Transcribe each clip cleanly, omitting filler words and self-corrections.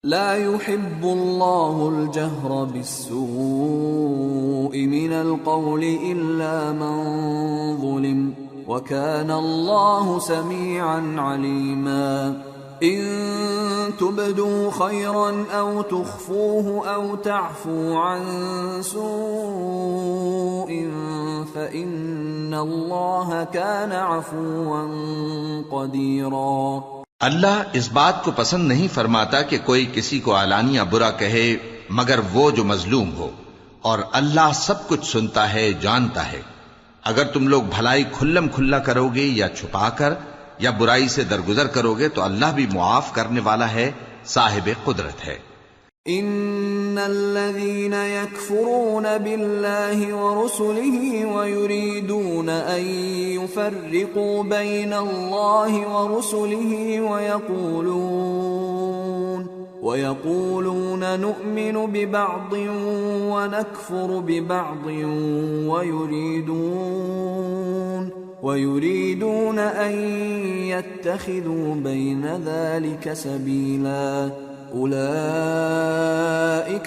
لا يحب الله الجهر بالسوء من القول إلا من ظلم وكان الله سميعا عليما إن تبدوا خيرا أو تخفوه أو تعفو عن سوء فإن الله كان عفوا قديرا۔ اللہ اس بات کو پسند نہیں فرماتا کہ کوئی کسی کو علانیہ برا کہے مگر وہ جو مظلوم ہو، اور اللہ سب کچھ سنتا ہے، جانتا ہے۔ اگر تم لوگ بھلائی کھلم کھلا کرو گے یا چھپا کر یا برائی سے درگزر کرو گے تو اللہ بھی معاف کرنے والا ہے، صاحب قدرت ہے۔ ان الذين يكفرون بالله ورسله ويريدون ان يفرقوا بين الله ورسله ويقولون نؤمن ببعض ونكفر ببعض ويريدون ان يتخذوا بين ذلك سبيلا أولئك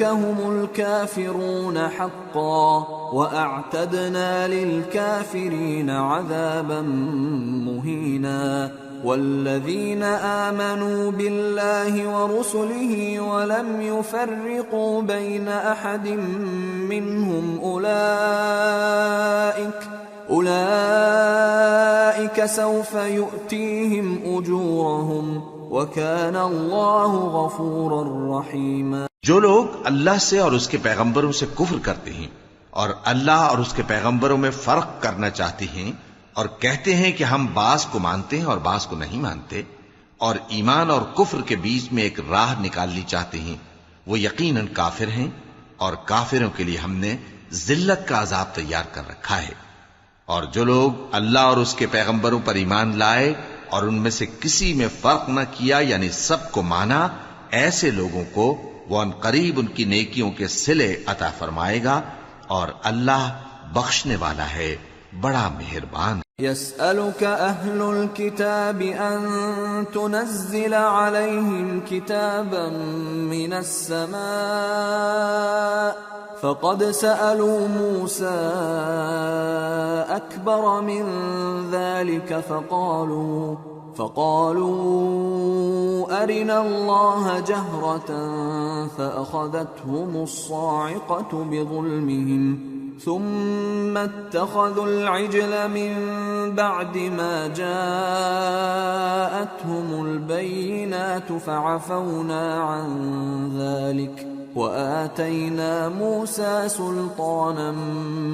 هم الكافرون حقا وأعتدنا للكافرين عذابا مهينا والذين آمنوا بالله ورسله ولم يفرقوا بين أحد منهم أولئك سوف يؤتيهم أجورهم وَكَانَ اللَّهُ غَفُورًا رَحِيمًا۔ جو لوگ اللہ سے اور اس کے پیغمبروں سے کفر کرتے ہیں اور اللہ اور اس کے پیغمبروں میں فرق کرنا چاہتے ہیں اور کہتے ہیں کہ ہم بعض کو مانتے ہیں اور بعض کو نہیں مانتے، اور ایمان اور کفر کے بیچ میں ایک راہ نکالنی چاہتے ہیں، وہ یقیناً کافر ہیں، اور کافروں کے لیے ہم نے ذلت کا عذاب تیار کر رکھا ہے۔ اور جو لوگ اللہ اور اس کے پیغمبروں پر ایمان لائے اور ان میں سے کسی میں فرق نہ کیا یعنی سب کو مانا، ایسے لوگوں کو وہ ان قریب ان کی نیکیوں کے صلے عطا فرمائے گا، اور اللہ بخشنے والا ہے، بڑا مہربان۔ يسألك أهل الكتاب أن تنزل عليهم كتابا من السماء فقد سألوا موسى أكبر من ذلك فقالوا أرنا الله جهرة فأخذتهم الصاعقة بظلمهم ثم اتخذوا العجل من بعد ما جاءتهم البينات فعفونا عن ذلك وآتينا موسى سلطانا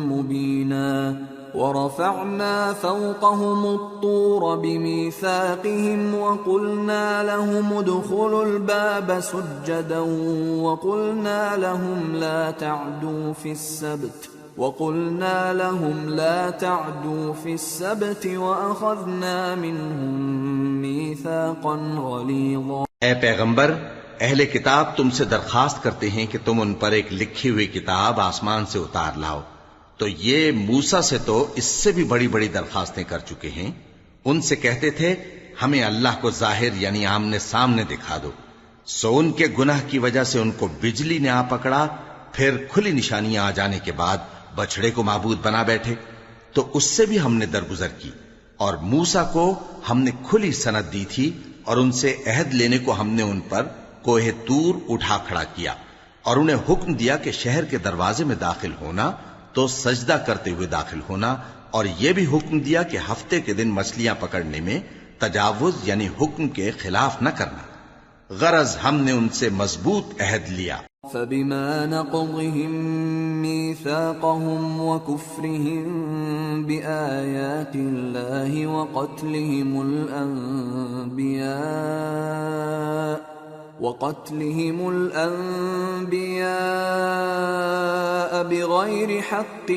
مبينا ورفعنا فوقهم الطور بميثاقهم وقلنا لهم ادخلوا الباب سجدا وقلنا لهم لا تعدوا في السبت وأخذنا منهم ميثاقا غليظا۔ اے پیغمبر، اہل کتاب تم سے درخواست کرتے ہیں کہ تم ان پر ایک لکھی ہوئی کتاب آسمان سے اتار لاؤ، تو یہ موسیٰ سے تو اس سے بھی بڑی بڑی درخواستیں کر چکے ہیں۔ ان سے کہتے تھے ہمیں اللہ کو ظاہر یعنی آمنے سامنے دکھا دو، سو ان کے گناہ کی وجہ سے ان کو بجلی نے آ پکڑا، پھر کھلی نشانیاں آ جانے کے بعد بچڑے کو معبود بنا بیٹھے، تو اس سے بھی ہم نے درگزر کی۔ اور موسیٰ کو ہم نے کھلی سند دی تھی، اور ان سے عہد لینے کو ہم نے ان پر کوہ طور اٹھا کھڑا کیا، اور انہیں حکم دیا کہ شہر کے دروازے میں داخل ہونا تو سجدہ کرتے ہوئے داخل ہونا، اور یہ بھی حکم دیا کہ ہفتے کے دن مچھلیاں پکڑنے میں تجاوز یعنی حکم کے خلاف نہ کرنا، غرض ہم نے ان سے مضبوط عہد لیا۔ فبما نقضهم ميثاقهم وكفرهم بآيات الله وقتلهم الأنبياء بغير حق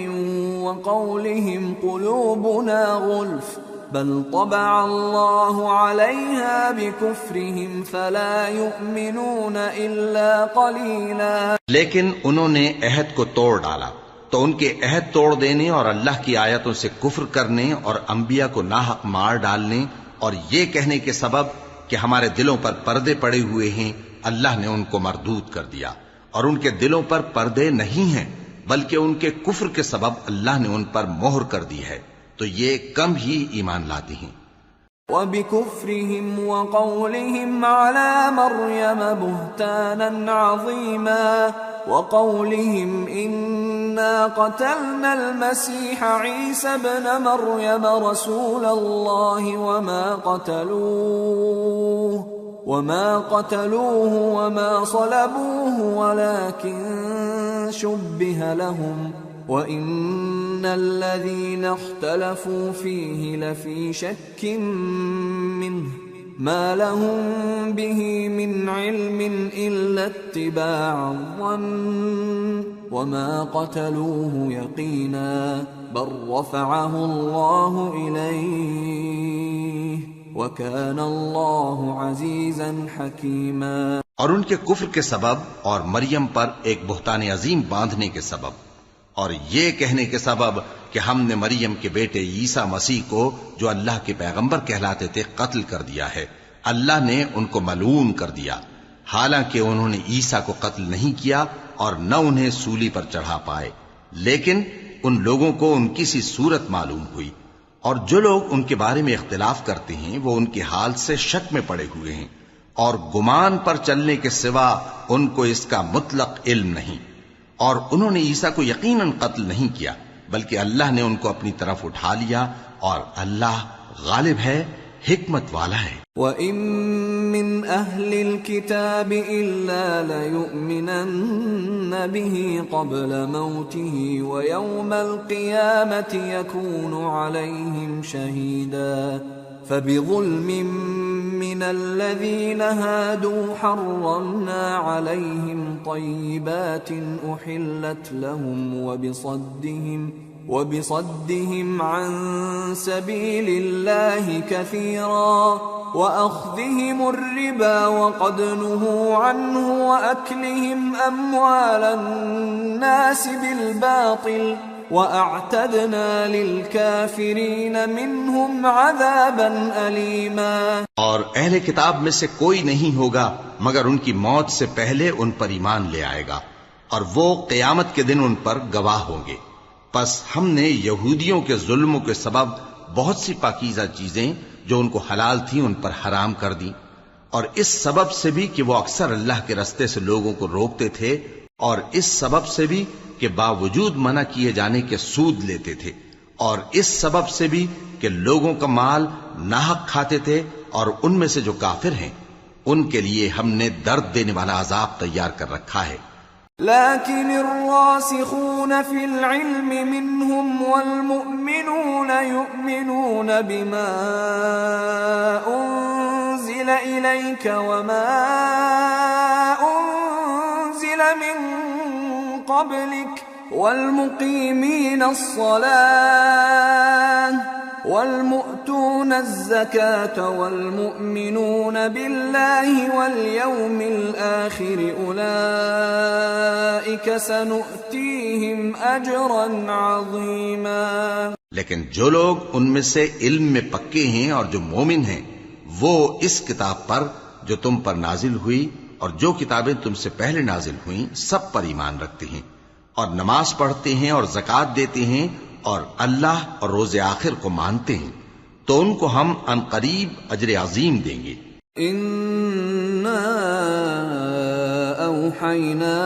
وقولهم قلوبنا غلف بل طبع الله عليها بكفرهم فلا يؤمنون إلا قليلا۔ لیکن انہوں نے عہد کو توڑ ڈالا، تو ان کے عہد توڑ دینے اور اللہ کی آیتوں سے کفر کرنے اور انبیاء کو ناحق مار ڈالنے اور یہ کہنے کے سبب کہ ہمارے دلوں پر پردے پڑے ہوئے ہیں اللہ نے ان کو مردود کر دیا، اور ان کے دلوں پر پردے نہیں ہیں، بلکہ ان کے کفر کے سبب اللہ نے ان پر مہر کر دی ہے، تو یہ کم ہی ایمان لاتی ہیں۔ وَبِكُفْرِهِمْ وَقَوْلِهِمْ عَلَى مَرْيَمَ بُهْتَانًا عَظِيمًا وَقَوْلِهِمْ إِنَّا قَتَلْنَا الْمَسِيحَ عِيسَى ابْنَ مَرْيَمَ رَسُولَ اللَّهِ وَمَا قَتَلُوهُ وَمَا صَلَبُوهُ وَلَكِنْ شُبِّهَ لَهُمْ وَإِنَّ الَّذِينَ اخْتَلَفُوا فِيهِ لَفِي شَكٍّ مِّنْهُ مَا لَهُم بِهِ مِنْ عِلْمٍ إِلَّا اتِّبَاعَ الظَّنِّ وَمَا قَتَلُوهُ يَقِينًا بَلْ رَفَعَهُ اللَّهُ إِلَيْهِ وَكَانَ اللَّهُ عَزِيزًا حَكِيمًا۔ اور ان کے کفر کے سبب اور مریم پر ایک بہتان عظیم باندھنے کے سبب اور یہ کہنے کے سبب کہ ہم نے مریم کے بیٹے عیسیٰ مسیح کو جو اللہ کے پیغمبر کہلاتے تھے قتل کر دیا ہے، اللہ نے ان کو ملعون کر دیا، حالانکہ انہوں نے عیسیٰ کو قتل نہیں کیا اور نہ انہیں سولی پر چڑھا پائے، لیکن ان لوگوں کو ان کی سی صورت معلوم ہوئی، اور جو لوگ ان کے بارے میں اختلاف کرتے ہیں وہ ان کے حال سے شک میں پڑے ہوئے ہیں، اور گمان پر چلنے کے سوا ان کو اس کا مطلق علم نہیں، اور انہوں نے عیسیٰ کو یقیناً قتل نہیں کیا بلکہ اللہ نے ان کو اپنی طرف اٹھا لیا، اور اللہ غالب ہے، حکمت والا ہے۔ وَإِن مِّنْ أَهْلِ الْكِتَابِ إِلَّا لَيُؤْمِنَنَّ بِهِ قَبْلَ مَوْتِهِ وَيَوْمَ الْقِيَامَةِ يَكُونُ عَلَيْهِمْ شَهِيدًا فَبِظُلْمٍ مِّنَ الَّذِينَ هَادُوا حَرَّمْنَا عَلَيْهِمْ طَيِّبَاتٍ أُحِلَّتْ لَهُمْ وبصدهم عن سبيل الله كثيرا وأخذهم الربا وقد نهوا عنه وأكلهم أموال الناس بالباطل وأعتدنا للكافرين منهم عذابا أليما۔ اور اہل کتاب میں سے کوئی نہیں ہوگا مگر ان کی موت سے پہلے ان پر ایمان لے آئے گا، اور وہ قیامت کے دن ان پر گواہ ہوں گے۔ پس ہم نے یہودیوں کے ظلموں کے سبب بہت سی پاکیزہ چیزیں جو ان کو حلال تھیں ان پر حرام کر دیں، اور اس سبب سے بھی کہ وہ اکثر اللہ کے رستے سے لوگوں کو روکتے تھے، اور اس سبب سے بھی کہ باوجود منع کیے جانے کے سود لیتے تھے، اور اس سبب سے بھی کہ لوگوں کا مال ناحق کھاتے تھے، اور ان میں سے جو کافر ہیں ان کے لیے ہم نے درد دینے والا عذاب تیار کر رکھا ہے۔ لكن الراسخون في العلم منهم والمؤمنون يؤمنون بما أنزل إليك وما أنزل من قبلك والمقيمين الصلاة والمؤتون الزكاة والمؤمنون بالله واليوم الآخر أولئك سنؤتيهم أجرا عظيما۔ لیکن جو لوگ ان میں سے علم میں پکے ہیں اور جو مومن ہیں وہ اس کتاب پر جو تم پر نازل ہوئی اور جو کتابیں تم سے پہلے نازل ہوئیں سب پر ایمان رکھتے ہیں اور نماز پڑھتے ہیں اور زکوٰۃ دیتے ہیں اور اللہ اور روز آخر کو مانتے ہیں تو ان کو ہم عنقریب اجر عظیم دیں گے۔ اِنَّا أَوْحَيْنَا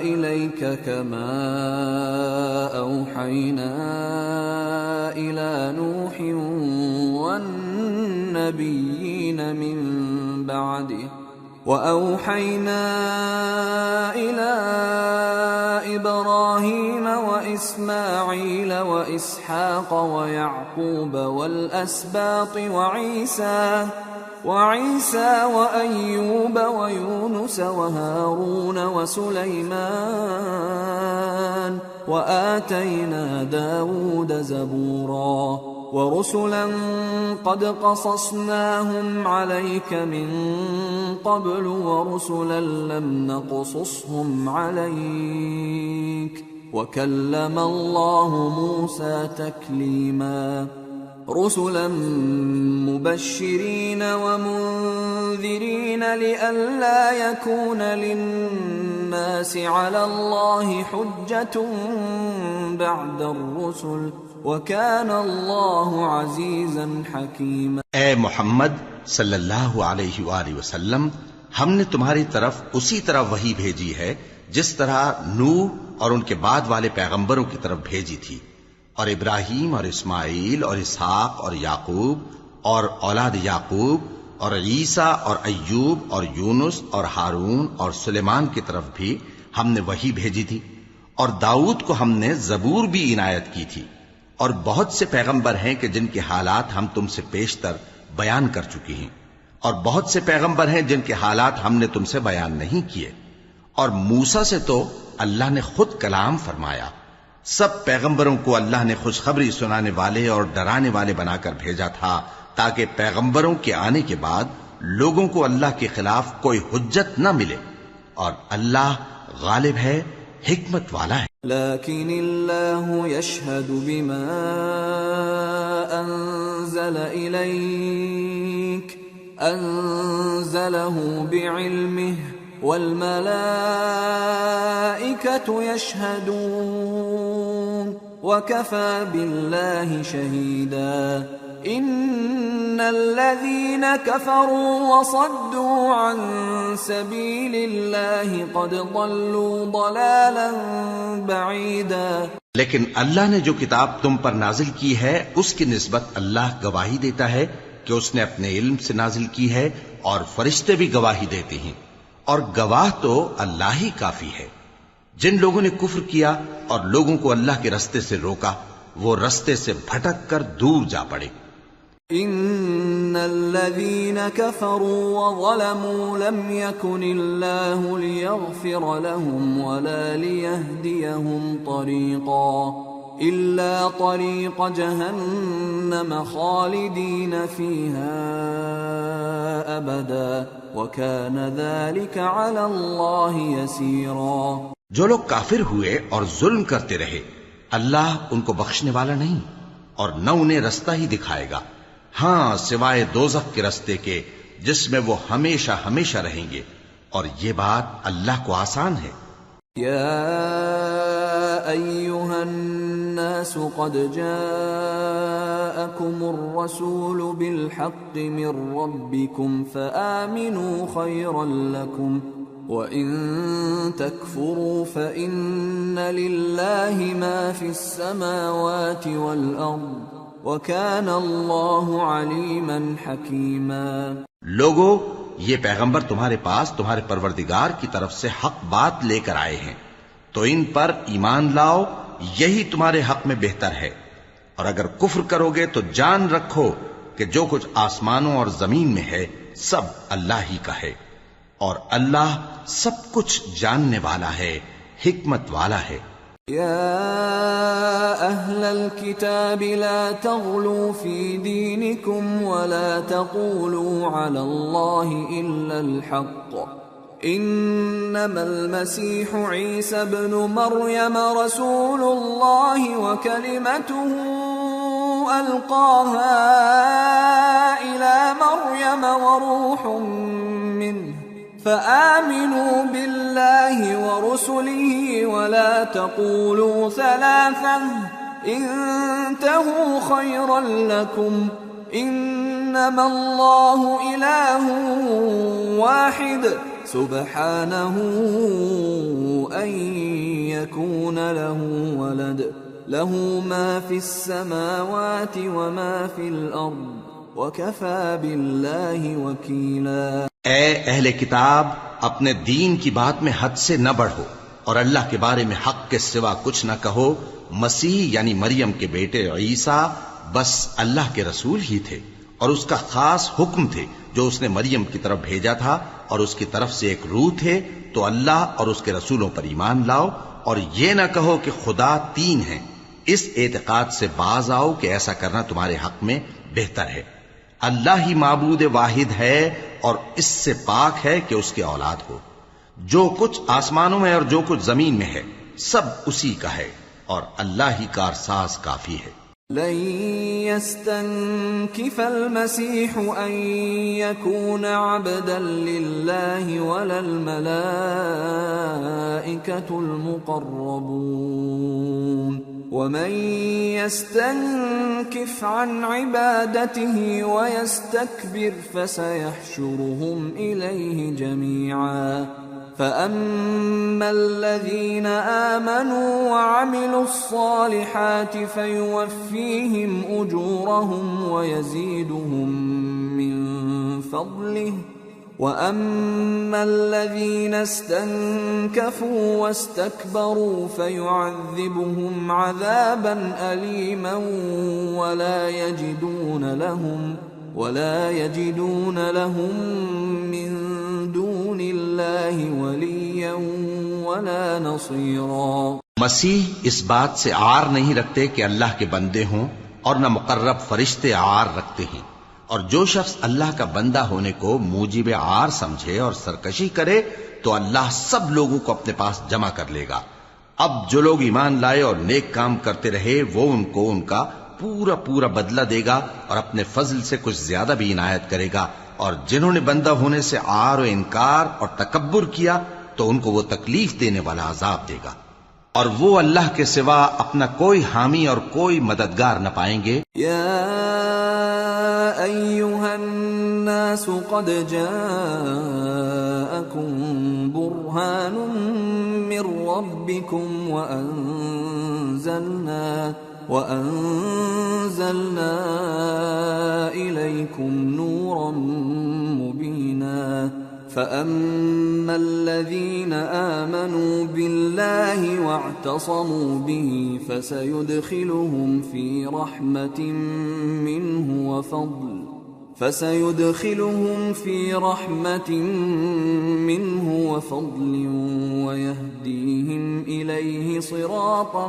إِلَيْكَ كَمَا أَوْحَيْنَا إِلَى نُوحٍ وَالنَّبِيِّينَ مِن بَعْدِهِ وَأَوْحَيْنَا إِلَى إِبْرَاهِيمَ وَإِسْمَاعِيلَ وَإِسْحَاقَ وَيَعْقُوبَ وَالْأَسْبَاطِ وَعِيسَى وَأَيُّوبَ وَيُونُسَ وَهَارُونَ وَسُلَيْمَانَ وَآتَيْنَا دَاوُودَ زَبُورًا وَرُسُلًا قَدْ قَصَصْنَاهُمْ عَلَيْكَ مِن قَبْلُ وَرُسُلًا لَّمْ نَقْصُصْهُمْ عَلَيْكَ وَكَلَّمَ اللَّهُ مُوسَى تَكْلِيمًا۔ رسلا مبشرين ومنذرين لئلا يكون للناس على الله حجة بعد الرسل وكان الله عزيزا حكيما۔ اے محمد صلی اللہ علیہ وآلہ وسلم، ہم نے تمہاری طرف اسی طرح وحی بھیجی ہے جس طرح نوح اور ان کے بعد والے پیغمبروں کی طرف بھیجی تھی، اور ابراہیم اور اسماعیل اور اسحاق اور یعقوب اور اولاد یعقوب اور عیسیٰ اور ایوب اور یونس اور ہارون اور سلیمان کی طرف بھی ہم نے وحی بھیجی تھی، اور داؤد کو ہم نے زبور بھی عنایت کی تھی، اور بہت سے پیغمبر ہیں کہ جن کے حالات ہم تم سے پیشتر بیان کر چکی ہیں، اور بہت سے پیغمبر ہیں جن کے حالات ہم نے تم سے بیان نہیں کیے، اور موسیٰ سے تو اللہ نے خود کلام فرمایا۔ سب پیغمبروں کو اللہ نے خوشخبری سنانے والے اور ڈرانے والے بنا کر بھیجا تھا تاکہ پیغمبروں کے آنے کے بعد لوگوں کو اللہ کے خلاف کوئی حجت نہ ملے، اور اللہ غالب ہے، حکمت والا ہے۔ لیکن اللہ یشہد بما انزل الیک انزلہ بعلمہ والملائکة يشهدون وكفى بالله شهيدا إن الذين كفروا وصدوا عن سبيل الله قد ضلوا ضلالا بعيدا۔ لیکن اللہ نے جو کتاب تم پر نازل کی ہے اس کی نسبت اللہ گواہی دیتا ہے کہ اس نے اپنے علم سے نازل کی ہے، اور فرشتے بھی گواہی دیتے ہیں، اور گواہ تو اللہ ہی کافی ہے۔ جن لوگوں نے کفر کیا اور لوگوں کو اللہ کے رستے سے روکا، وہ رستے سے بھٹک کر دور جا پڑے۔ ان الذين كفروا وظلموا لم يكن الله ليغفر لهم ولا ليهديهم طريقا إلا طريق جهنم خالدين فيها أبدا وكان ذلك على الله يسيرا۔ جو لوگ کافر ہوئے اور ظلم کرتے رہے، اللہ ان کو بخشنے والا نہیں اور نہ انہیں رستہ ہی دکھائے گا، ہاں سوائے دوزخ کے رستے کے جس میں وہ ہمیشہ ہمیشہ رہیں گے، اور یہ بات اللہ کو آسان ہے۔ یا ایھا الناس قد جاءکم الرسول بالحق من ربکم فآمنوا خیرا لکم وَإِن تَكْفُرُوا فَإِنَّ لِلَّهِ مَا فِي السَّمَاوَاتِ وَالْأَرْضِ وَكَانَ اللَّهُ عَلِيمًا حَكِيمًا۔ لوگو، یہ پیغمبر تمہارے پاس تمہارے پروردگار کی طرف سے حق بات لے کر آئے ہیں، تو ان پر ایمان لاؤ، یہی تمہارے حق میں بہتر ہے، اور اگر کفر کرو گے تو جان رکھو کہ جو کچھ آسمانوں اور زمین میں ہے سب اللہ ہی کا ہے، اور اللہ سب کچھ جاننے والا ہے، حکمت والا ہے۔ یا اہل الكتاب لا تغلوا فی دینکم ولا تقولوا علی اللہ الا الحق انما المسیح عیسی ابن مریم رسول اللہ وکلمته القاها الى مریم وروح منه فآمنوا بالله ورسله ولا تقولوا ثلاثة انتهوا خيرا لكم انما الله إله واحد سبحانه أن يكون له ولد له ما في السماوات وما في الأرض وَكَفَى بِاللَّهِ وَكِيلًا۔ اے اہل کتاب، اپنے دین کی بات میں حد سے نہ بڑھو، اور اللہ کے بارے میں حق کے سوا کچھ نہ کہو۔ مسیح یعنی مریم کے بیٹے عیسیٰ بس اللہ کے رسول ہی تھے، اور اس کا خاص حکم تھے جو اس نے مریم کی طرف بھیجا تھا، اور اس کی طرف سے ایک روح تھے۔ تو اللہ اور اس کے رسولوں پر ایمان لاؤ، اور یہ نہ کہو کہ خدا تین ہیں۔ اس اعتقاد سے باز آؤ کہ ایسا کرنا تمہارے حق میں بہتر ہے۔ اللہ ہی معبود واحد ہے، اور اس سے پاک ہے کہ اس کے اولاد ہو۔ جو کچھ آسمانوں میں اور جو کچھ زمین میں ہے سب اسی کا ہے، اور اللہ ہی کارساز کافی ہے۔ لن يستنكف المسيح أن يكون عبدا لله ولا الملائكة المقربون ومن يستنكف عن عبادته ويستكبر فسيحشرهم إليه جميعا فأما الذين آمنوا وعملوا الصالحات فيوفيهم أجورهم ويزيدهم من فضله وأما الذين استنكفوا واستكبروا فيعذبهم عذابا أليما ولا يجدون لهم من دون الله وليا ولا نصيرا. مسیح اس بات سے عار نہیں رکھتے کہ اللہ کے بندے ہوں اور نہ مقرب فرشتے عار رکھتے ہیں، اور جو شخص اللہ کا بندہ ہونے کو موجب عار سمجھے اور سرکشی کرے تو اللہ سب لوگوں کو اپنے پاس جمع کر لے گا. اب جو لوگ ایمان لائے اور نیک کام کرتے رہے وہ ان کو ان کا پورا پورا بدلہ دے گا اور اپنے فضل سے کچھ زیادہ بھی عنایت کرے گا، اور جنہوں نے بندہ ہونے سے عار و انکار اور تکبر کیا تو ان کو وہ تکلیف دینے والا عذاب دے گا، اور وہ اللہ کے سوا اپنا کوئی حامی اور کوئی مددگار نہ پائیں گے. یا ایھا الناس قد جاءکم برہان من ربکم وأنزلنا إليكم نورا مبينا فأما الذين آمنوا بالله واعتصموا به فسيدخلهم في رحمة منه وفضل ويهديهم إليه صراطا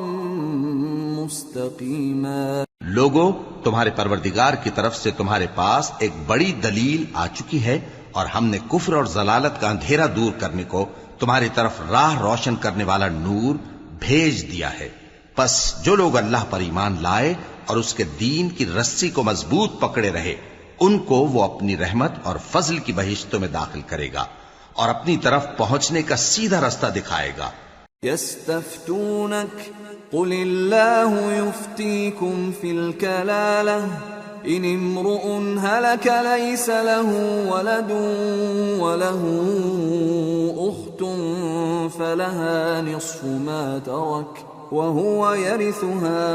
مستقيما. لوگو، تمہارے پروردگار کی طرف سے تمہارے پاس ایک بڑی دلیل آ چکی ہے، اور ہم نے کفر اور ضلالت کا اندھیرا دور کرنے کو تمہاری طرف راہ روشن کرنے والا نور بھیج دیا ہے. پس جو لوگ اللہ پر ایمان لائے اور اس کے دین کی رسی کو مضبوط پکڑے رہے ان کو وہ اپنی رحمت اور فضل کی بہشتوں میں داخل کرے گا اور اپنی طرف پہنچنے کا سیدھا رستہ دکھائے گا. يستفتونك قل الله يفتيكم في الكلالة إن امرؤ هلك ليس له ولد وله أخت فلها نصف ما ترك وهو يرثها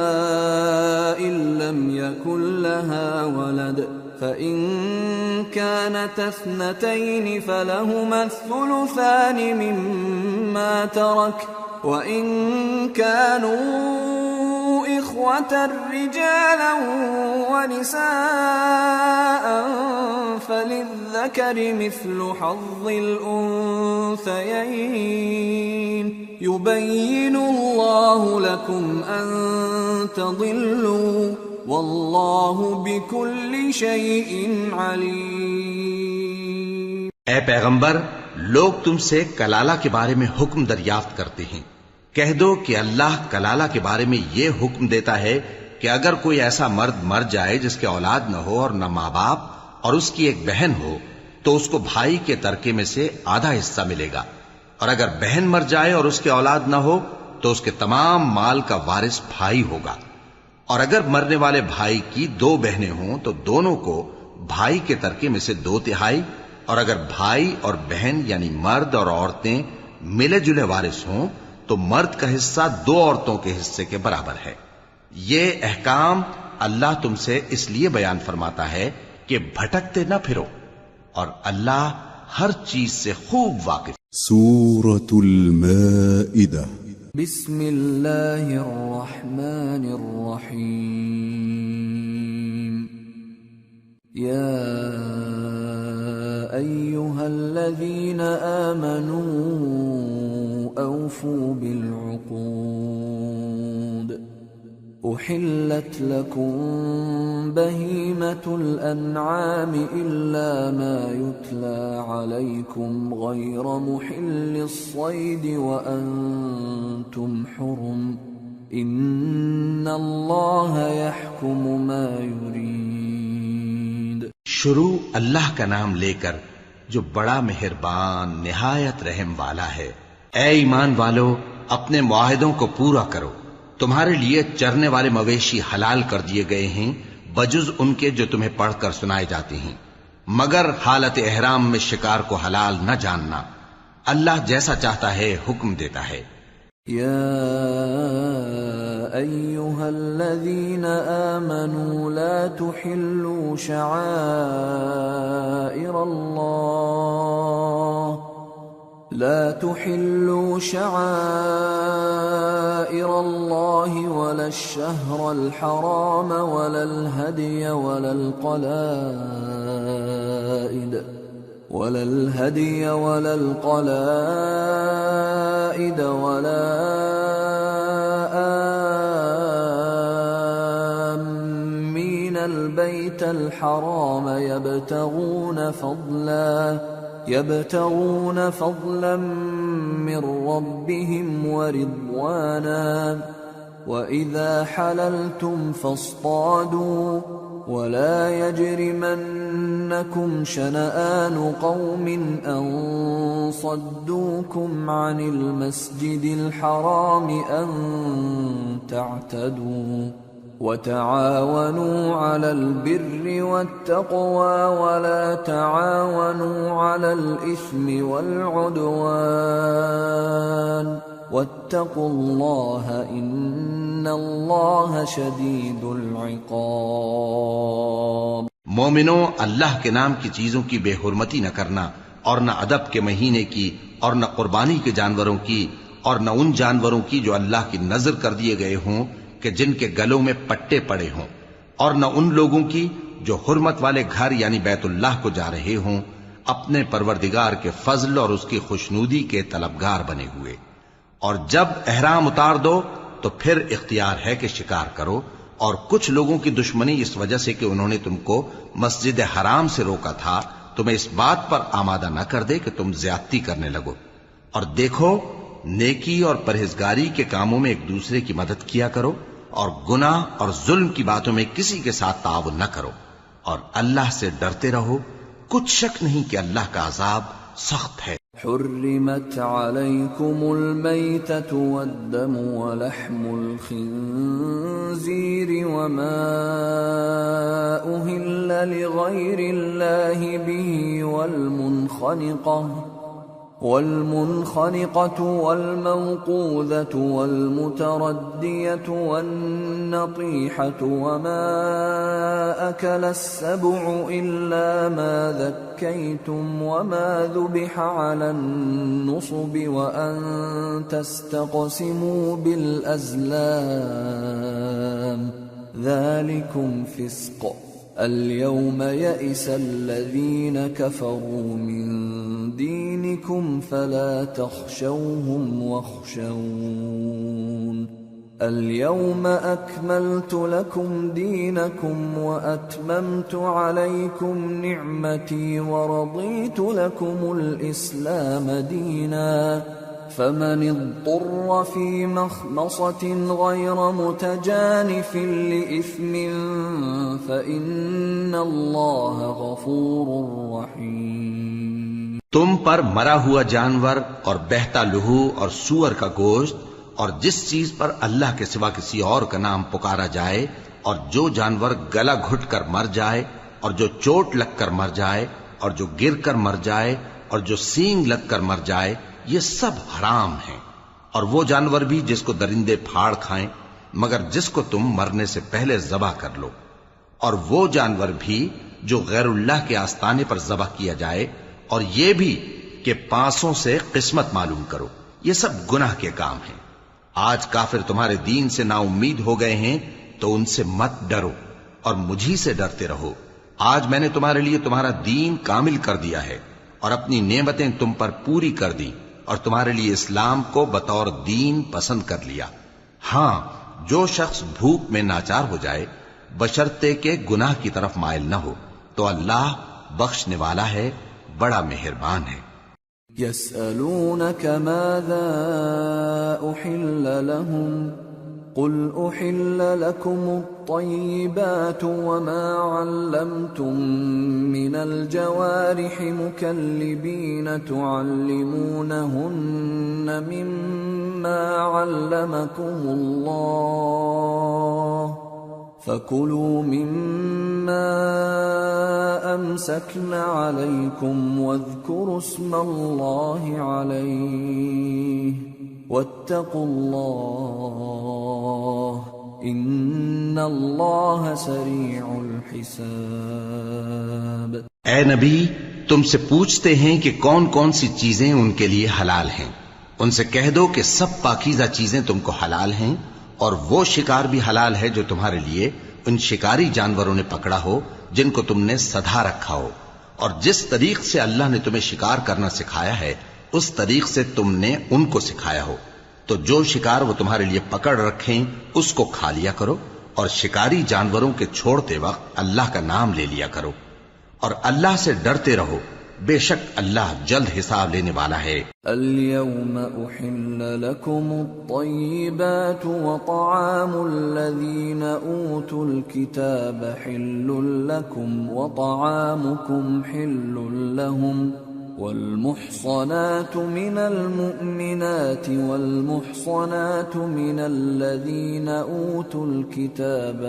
إن لم يكن لها ولد فإن كانت اثنتين فلهما الثلثان مما ترك وإن كانوا إخوة رجالا ونساء فللذكر مثل حظ الأنثيين يبين الله لكم أن تضلوا والله بكل شيء عليم. اے پیغمبر، لوگ تم سے کلالہ کے بارے میں حکم دریافت کرتے ہیں. کہہ دو کہ اللہ کلالہ کے بارے میں یہ حکم دیتا ہے کہ اگر کوئی ایسا مرد مر جائے جس کے اولاد نہ ہو اور نہ ماں باپ اور اس کی ایک بہن ہو تو اس کو بھائی کے ترکے میں سے آدھا حصہ ملے گا، اور اگر بہن مر جائے اور اس کے اولاد نہ ہو تو اس کے تمام مال کا وارث بھائی ہوگا. اور اگر مرنے والے بھائی کی دو بہنیں ہوں تو دونوں کو بھائی کے ترکے میں سے 2/3، اور اگر بھائی اور بہن یعنی مرد اور عورتیں ملے جلے وارث ہوں تو مرد کا حصہ 2 عورتوں کے حصے کے برابر ہے. یہ احکام اللہ تم سے اس لیے بیان فرماتا ہے کہ بھٹکتے نہ پھرو، اور اللہ ہر چیز سے خوب واقف. سورة المائدة. بسم اللہ الرحمن الرحیم. یا ایہا الذین آمنوا اوفوا بالعقود احلت لکم بہیمۃ الانعام الا ما یتلی علیکم غیر محل الصید وانتم حرم ان اللہ یحکم ما یرید۔ شروع اللہ کا نام لے کر جو بڑا مہربان نہایت رحم والا ہے۔ اے ایمان والو، اپنے معاہدوں کو پورا کرو۔ تمہارے لیے چرنے والے مویشی حلال کر دیے گئے ہیں بجز ان کے جو تمہیں پڑھ کر سنائے جاتے ہیں، مگر حالت احرام میں شکار کو حلال نہ جاننا۔ اللہ جیسا چاہتا ہے حکم دیتا ہے۔ یا ایہا الذین آمنوا لا تحلوا شعائر اللہ ولا الشہر الحرام ولا الہدی ولا القلائد ولا آمین البیت الحرام يبتغون فضلا من ربهم ورضوانا وَإِذَا حَلَلْتُمْ فَاصْطَادُوا وَلَا يَجْرِمَنَّكُمْ شَنَآنُ قَوْمٍ أَن صَدُّوكُمْ عَنِ الْمَسْجِدِ الْحَرَامِ أَن تَعْتَدُوا وَتَعَاوَنُوا عَلَى الْبِرِّ وَالتَّقْوَى وَلَا تَعَاوَنُوا عَلَى الْإِثْمِ وَالْعُدْوَانِ وَاتَّقُوا اللَّهَ إِنَّ اللَّهَ شَدِيدُ الْعِقَابِ۔ مومنوں، اللہ کے نام کی چیزوں کی بے حرمتی نہ کرنا، اور نہ ادب کے مہینے کی، اور نہ قربانی کے جانوروں کی، اور نہ ان جانوروں کی جو اللہ کی نذر کر دیے گئے ہوں کہ جن کے گلوں میں پٹے پڑے ہوں، اور نہ ان لوگوں کی جو حرمت والے گھر یعنی بیت اللہ کو جا رہے ہوں اپنے پروردگار کے فضل اور اس کی خوشنودی کے طلبگار بنے ہوئے۔ اور جب احرام اتار دو تو پھر اختیار ہے کہ شکار کرو، اور کچھ لوگوں کی دشمنی اس وجہ سے کہ انہوں نے تم کو مسجد حرام سے روکا تھا تمہیں اس بات پر آمادہ نہ کر دے کہ تم زیادتی کرنے لگو۔ اور دیکھو، نیکی اور پرہیزگاری کے کاموں میں ایک دوسرے کی مدد کیا کرو، اور گناہ اور ظلم کی باتوں میں کسی کے ساتھ تعاون نہ کرو، اور اللہ سے ڈرتے رہو۔ کچھ شک نہیں کہ اللہ کا عذاب سخت ہے۔ حرمت عليكم الميتة والدم ولحم الخنزير وما أهل لغير الله به والمنخنقة والموقوذة والمتردية والنطيحة وما أكل السبع إلا ما ذكيتم وما ذبح على النصب وأن تستقسموا بالأزلام ذلكم فسق اليوم يئس الذين كفروا من دينكم فلا تخشوهم واخشون اليوم أكملت لكم دينكم وأتممت عليكم نعمتي ورضيت لكم الإسلام دينا فمن اضطر في مخمصة غير متجانف لإثم فإن الله غفور رحيم۔ تم پر مرا ہوا جانور اور بہتا لہو اور سور کا گوشت اور جس چیز پر اللہ کے سوا کسی اور کا نام پکارا جائے، اور جو جانور گلا گھٹ کر مر جائے، اور جو چوٹ لگ کر مر جائے، اور جو گر کر مر جائے، اور جو سینگ لگ کر مر جائے، یہ سب حرام ہیں۔ اور وہ جانور بھی جس کو درندے پھاڑ کھائیں، مگر جس کو تم مرنے سے پہلے ذبح کر لو، اور وہ جانور بھی جو غیر اللہ کے آستانے پر ذبح کیا جائے، اور یہ بھی کہ پانسوں سے قسمت معلوم کرو۔ یہ سب گناہ کے کام ہیں۔ آج کافر تمہارے دین سے نا امید ہو گئے ہیں تو ان سے مت ڈرو اور مجھی سے ڈرتے رہو۔ آج میں نے تمہارے لیے تمہارا دین کامل کر دیا ہے اور اپنی نعمتیں تم پر پوری کر دی، اور تمہارے لیے اسلام کو بطور دین پسند کر لیا۔ ہاں، جو شخص بھوک میں ناچار ہو جائے بشرطے کہ گناہ کی طرف مائل نہ ہو تو اللہ بخشنے والا ہے، بڑا مہربان ہے۔ يسألونك ماذا أحل لهم قل أحل لكم الطيبات وما علمتم من الجوارح مكلبين تعلمونهن مما علمكم الله فكلوا مما أمسكن عليكم واذكروا اسم الله عليه واتقوا الله ان اللہ سریع الحساب۔ اے نبی، تم سے پوچھتے ہیں کہ کون کون سی چیزیں ان کے لیے حلال ہیں۔ ان سے کہہ دو کہ سب پاکیزہ چیزیں تم کو حلال ہیں، اور وہ شکار بھی حلال ہے جو تمہارے لیے ان شکاری جانوروں نے پکڑا ہو جن کو تم نے سدھا رکھا ہو، اور جس طریق سے اللہ نے تمہیں شکار کرنا سکھایا ہے اس طریق سے تم نے ان کو سکھایا ہو، تو جو شکار وہ تمہارے لیے پکڑ رکھیں اس کو کھا لیا کرو، اور شکاری جانوروں کے چھوڑتے وقت اللہ کا نام لے لیا کرو، اور اللہ سے ڈرتے رہو، بے شک اللہ جلد حساب لینے والا ہے۔ اليوم احل لكم الطيبات وطعام الذين اوتوا الكتاب حل لكم وطعامكم حل لهم والمحصنات من المؤمنات والمحصنات من الذين أوتوا الكتاب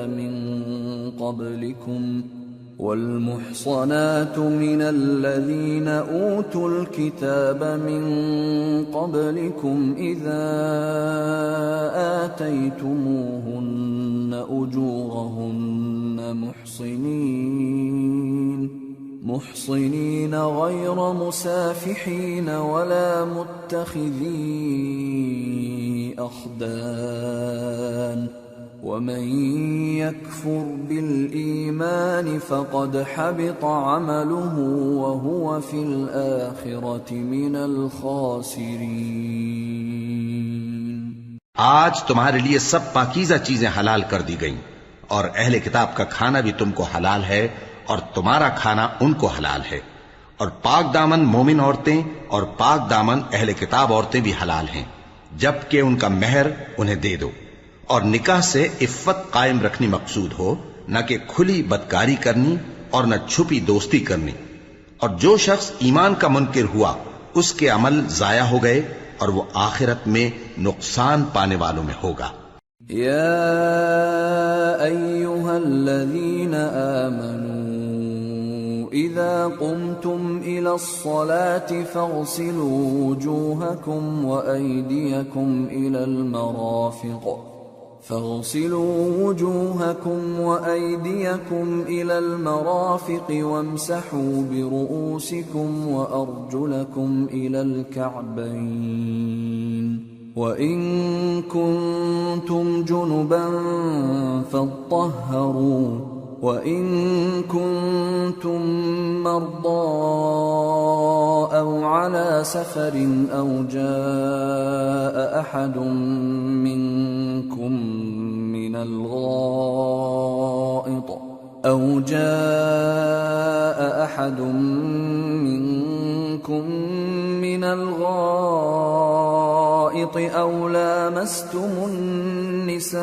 من قبلكم إذا آتيتموهن أجورهن محصنين غير مسافحين ولا متخذي أخدان ومن يكفر بالإيمان فقد حبط عمله وهو في الآخرة من الخاسرين۔ آج تمہارے لیے سب پاکیزہ چیزیں حلال کر دی گئیں، اور اہل کتاب کا کھانا بھی تم کو حلال ہے اور تمہارا کھانا ان کو حلال ہے، اور پاک دامن مومن عورتیں اور پاک دامن اہل کتاب عورتیں بھی حلال ہیں، جبکہ ان کا مہر انہیں دے دو، اور نکاح سے عفت قائم رکھنی مقصود ہو، نہ کہ کھلی بدکاری کرنی اور نہ چھپی دوستی کرنی۔ اور جو شخص ایمان کا منکر ہوا اس کے عمل ضائع ہو گئے اور وہ آخرت میں نقصان پانے والوں میں ہوگا۔ یا ایھا الذین آمنوا اذا قمتم الى الصلاة فاغسلوا وجوهكم وأيديكم إلى المرافق وامسحوا برؤوسكم وأرجلكم إلى الكعبين وإن كنتم جنبا فاطهروا وَإِن كُنتُم مَّرْضَىٰ أَوْ عَلَىٰ سَفَرٍ أَوْ جَاءَ أَحَدٌ مِّنكُم من الغائط أو لامستم النساء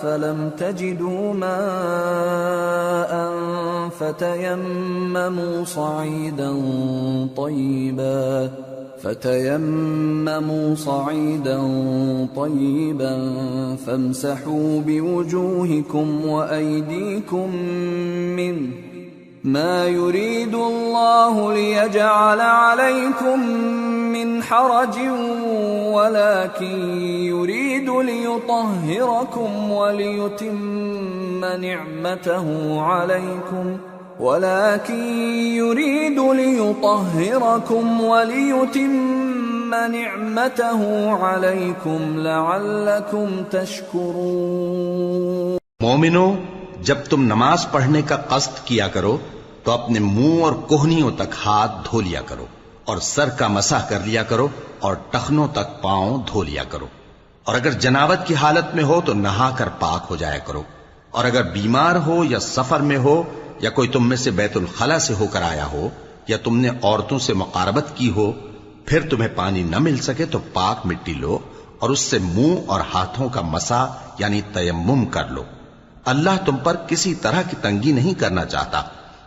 فلم تجدوا ماء فتيمموا صعيدا طيبا فامسحوا بوجوهكم وأيديكم منه ما يريد الله ليجعل عليكم من حرج ولكن يريد ليطهركم وليتم نعمته عليكم لعلكم تشكرون۔ مومنو، جب تم نماز پڑھنے کا قصد کیا کرو تو اپنے منہ اور کوہنیوں تک ہاتھ دھو لیا کرو، اور سر کا مسح کر لیا کرو، اور ٹخنوں تک پاؤں دھو لیا کرو، اور اگر جنابت کی حالت میں ہو تو نہا کر پاک ہو جایا کرو، اور اگر بیمار ہو یا سفر میں ہو یا کوئی تم میں سے بیت الخلا سے ہو کر آیا ہو یا تم نے عورتوں سے مقاربت کی ہو، پھر تمہیں پانی نہ مل سکے تو پاک مٹی لو اور اس سے منہ اور ہاتھوں کا مسح یعنی تیمم کر لو۔ اللہ تم پر کسی طرح کی تنگی نہیں کرنا چاہتا،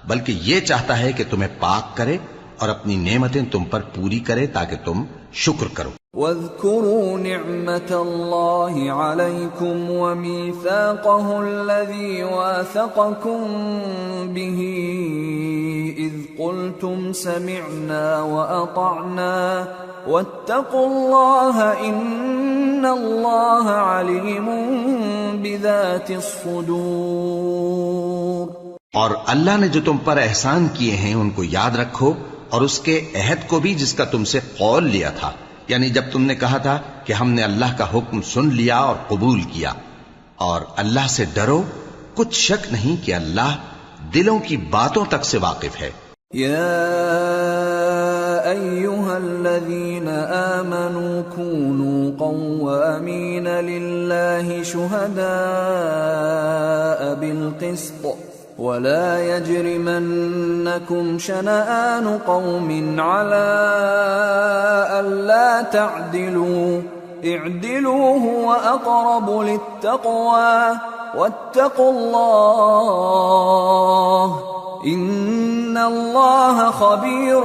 بلکہ یہ چاہتا ہے کہ تمہیں پاک کرے اور اپنی نعمتیں تم پر پوری کرے تاکہ تم شکر کرو۔ واذكروا نعمة الله عليكم وميثاقه الذي واثقكم به إذ قلتم سمعنا وأطعنا واتقوا الله إن الله عليم بذات الصدور۔ اور اللہ نے جو تم پر احسان کیے ہیں ان کو یاد رکھو، اور اس کے عہد کو بھی جس کا تم سے قول لیا تھا، یعنی جب تم نے کہا تھا کہ ہم نے اللہ کا حکم سن لیا اور قبول کیا، اور اللہ سے ڈرو، کچھ شک نہیں کہ اللہ دلوں کی باتوں تک سے واقف ہے۔ یا ایھا الذین آمنوا کونوا قوامین للہ شہداء بالقسط ولا يجرمنكم شنآن قوم على ألا تعدلوا اعدلوا هو أقرب للتقوى واتقوا الله إن الله خبير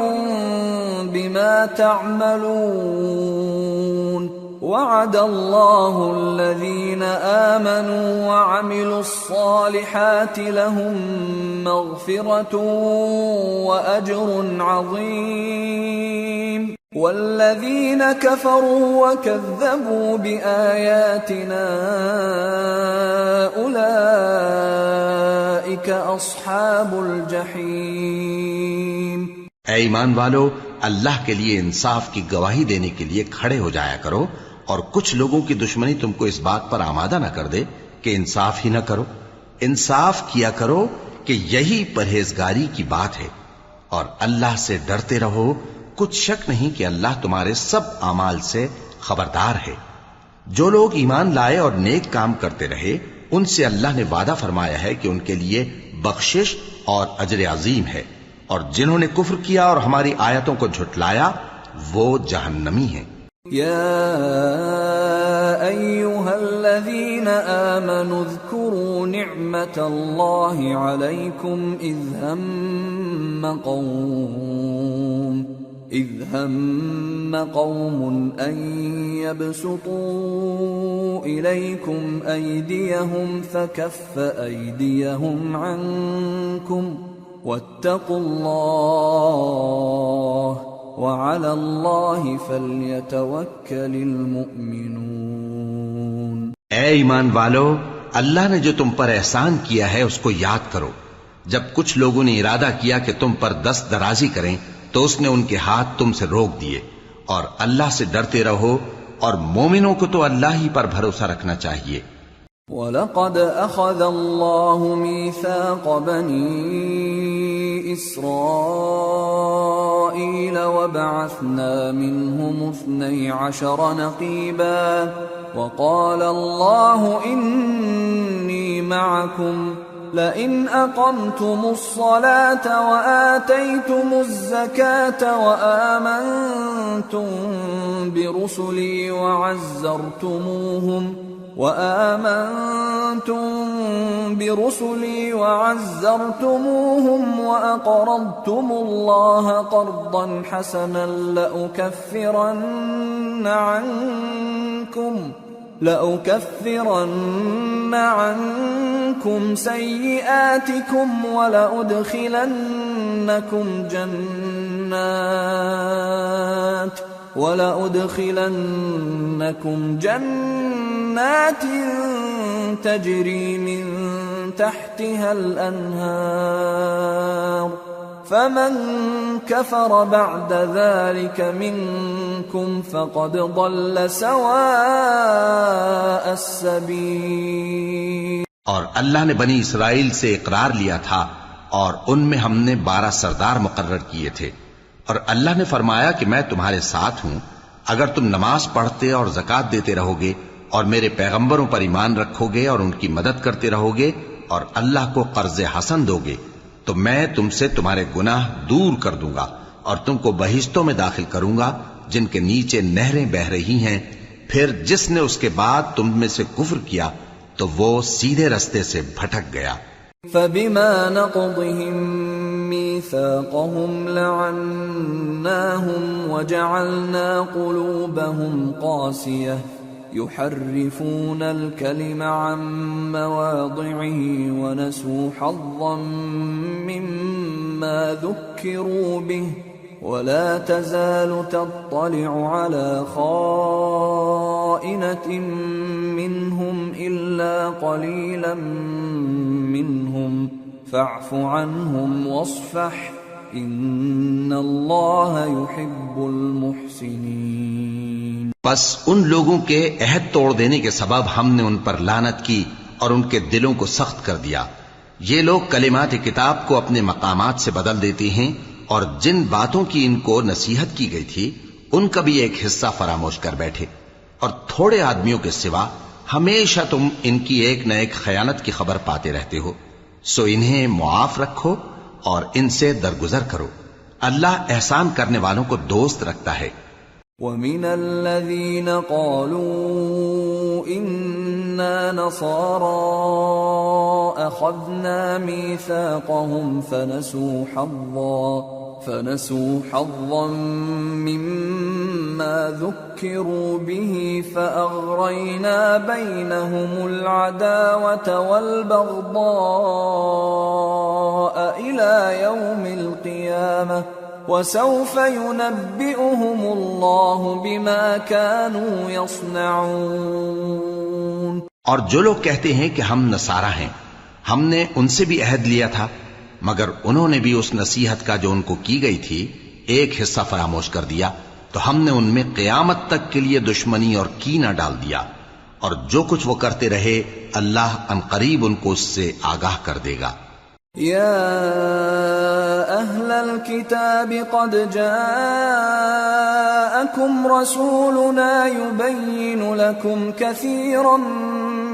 بما تعملون۔ وعد الله الذين آمنوا وعملوا الصالحات لهم مغفرة وأجر عظيم، والذين كفروا وكذبوا بآياتنا أولئك أصحاب الجحيم۔ اے ایمان والو، اللہ کے لیے انصاف کی گواہی دینے کے لیے کھڑے ہو جایا کرو، اور کچھ لوگوں کی دشمنی تم کو اس بات پر آمادہ نہ کر دے کہ انصاف ہی نہ کرو۔ انصاف کیا کرو کہ یہی پرہیزگاری کی بات ہے، اور اللہ سے ڈرتے رہو، کچھ شک نہیں کہ اللہ تمہارے سب اعمال سے خبردار ہے۔ جو لوگ ایمان لائے اور نیک کام کرتے رہے، ان سے اللہ نے وعدہ فرمایا ہے کہ ان کے لیے بخشش اور اجر عظیم ہے، اور جنہوں نے کفر کیا اور ہماری آیتوں کو جھٹلایا وہ جہنمی ہیں۔ یا ایھا الذین آمنوا اذکروا نعمت اللہ علیکم اذ ہم قوم ان يبسطوا الیکم ایدیہم فکف ایدیہم عنکم واتقوا اللہ وعلى الله فليتوكل المؤمنون۔ اے ایمان والو، اللہ نے جو تم پر احسان کیا ہے اس کو یاد کرو۔ جب کچھ لوگوں نے ارادہ کیا کہ تم پر دست درازی کریں تو اس نے ان کے ہاتھ تم سے روک دیے، اور اللہ سے ڈرتے رہو، اور مومنوں کو تو اللہ ہی پر بھروسہ رکھنا چاہیے۔ وَلَقَدْ أَخَذَ اللَّهُ مِيثَاقَ بَنِي إِسْرَائِيلَ وَبَعَثْنَا مِنْهُمُ 12 نَقِيبًا وَقَالَ اللَّهُ إِنِّي مَعَكُمْ لَئِنْ أَقَمْتُمُ الصَّلَاةَ وَآتَيْتُمُ الزَّكَاةَ وَآمَنْتُمْ برسلي وعزرتموهم وأقرضتم الله قرضا حسنا لأكفرن عنكم سيئاتكم ولأدخلنكم جنات تجري من تحتها الأنهار فمن كفر بعد ذلك منكم فقد ضل سواء السبيل۔ اور اللہ نے بنی اسرائیل سے اقرار لیا تھا، اور ان میں ہم نے 12 سردار مقرر کیے تھے، اور اللہ نے فرمایا کہ میں تمہارے ساتھ ہوں اگر تم نماز پڑھتے اور زکوٰۃ دیتے رہو گے اور میرے پیغمبروں پر ایمان رکھو گے اور ان کی مدد کرتے رہو گے اور اللہ کو قرض حسن دو گے تو میں تم سے تمہارے گناہ دور کر دوں گا اور تم کو بہشتوں میں داخل کروں گا جن کے نیچے نہریں بہ رہی ہیں. پھر جس نے اس کے بعد تم میں سے کفر کیا تو وہ سیدھے رستے سے بھٹک گیا. فَبِمَا نَقْضِهِم مِّيثَاقَهُمْ لَعَنَّاهُمْ وَجَعَلْنَا قُلُوبَهُمْ قَاسِيَةً يُحَرِّفُونَ الْكَلِمَ عَن مَّوَاضِعِهِ وَنَسُوا حَظًّا مِّمَّا ذُكِّرُوا بِهِ وَلَا تَزَالُ تَطَّلِعُ عَلَى خَائِنَةٍ مِّنْهُمْ إِلَّا قَلِيلًا مِّنْهُمْ فَاعْفُ عَنْهُمْ وَاصْفَحْ إِنَّ اللَّهَ يُحِبُّ الْمُحْسِنِينَ. بس ان لوگوں کے عہد توڑ دینے کے سبب ہم نے ان پر لعنت کی اور ان کے دلوں کو سخت کر دیا. یہ لوگ کلمات کتاب کو اپنے مقامات سے بدل دیتے ہیں اور جن باتوں کی ان کو نصیحت کی گئی تھی ان کا بھی ایک حصہ فراموش کر بیٹھے. اور تھوڑے آدمیوں کے سوا ہمیشہ تم ان کی ایک نہ ایک خیانت کی خبر پاتے رہتے ہو. سو انہیں معاف رکھو اور ان سے درگزر کرو. اللہ احسان کرنے والوں کو دوست رکھتا ہے. وَمِنَ الَّذِينَ قَالُوا إِنَّا نَصَارَىٰ أَخَذْنَا مِيثَاقَهُمْ فَنَسُوا حَظًّا مِّمَّا ذُكِّرُوا بِهِ فَأَغْرَيْنَا بَيْنَهُمُ الْعَدَاوَةَ وَالْبَغْضَاءَ إِلَىٰ يَوْمِ الْقِيَامَةِ وَسَوْفَ يُنَبِّئُهُمُ اللَّهُ بِمَا كَانُوا يَصْنَعُونَ. اور جو لوگ کہتے ہیں کہ ہم نصارہ ہیں، ہم نے ان سے بھی عہد لیا تھا مگر انہوں نے بھی اس نصیحت کا جو ان کو کی گئی تھی ایک حصہ فراموش کر دیا تو ہم نے ان میں قیامت تک کے لیے دشمنی اور کینہ ڈال دیا. اور جو کچھ وہ کرتے رہے اللہ عنقریب ان کو اس سے آگاہ کر دے گا. يا أهل الكتاب قد جاءكم رسولنا يبين لكم كثيرا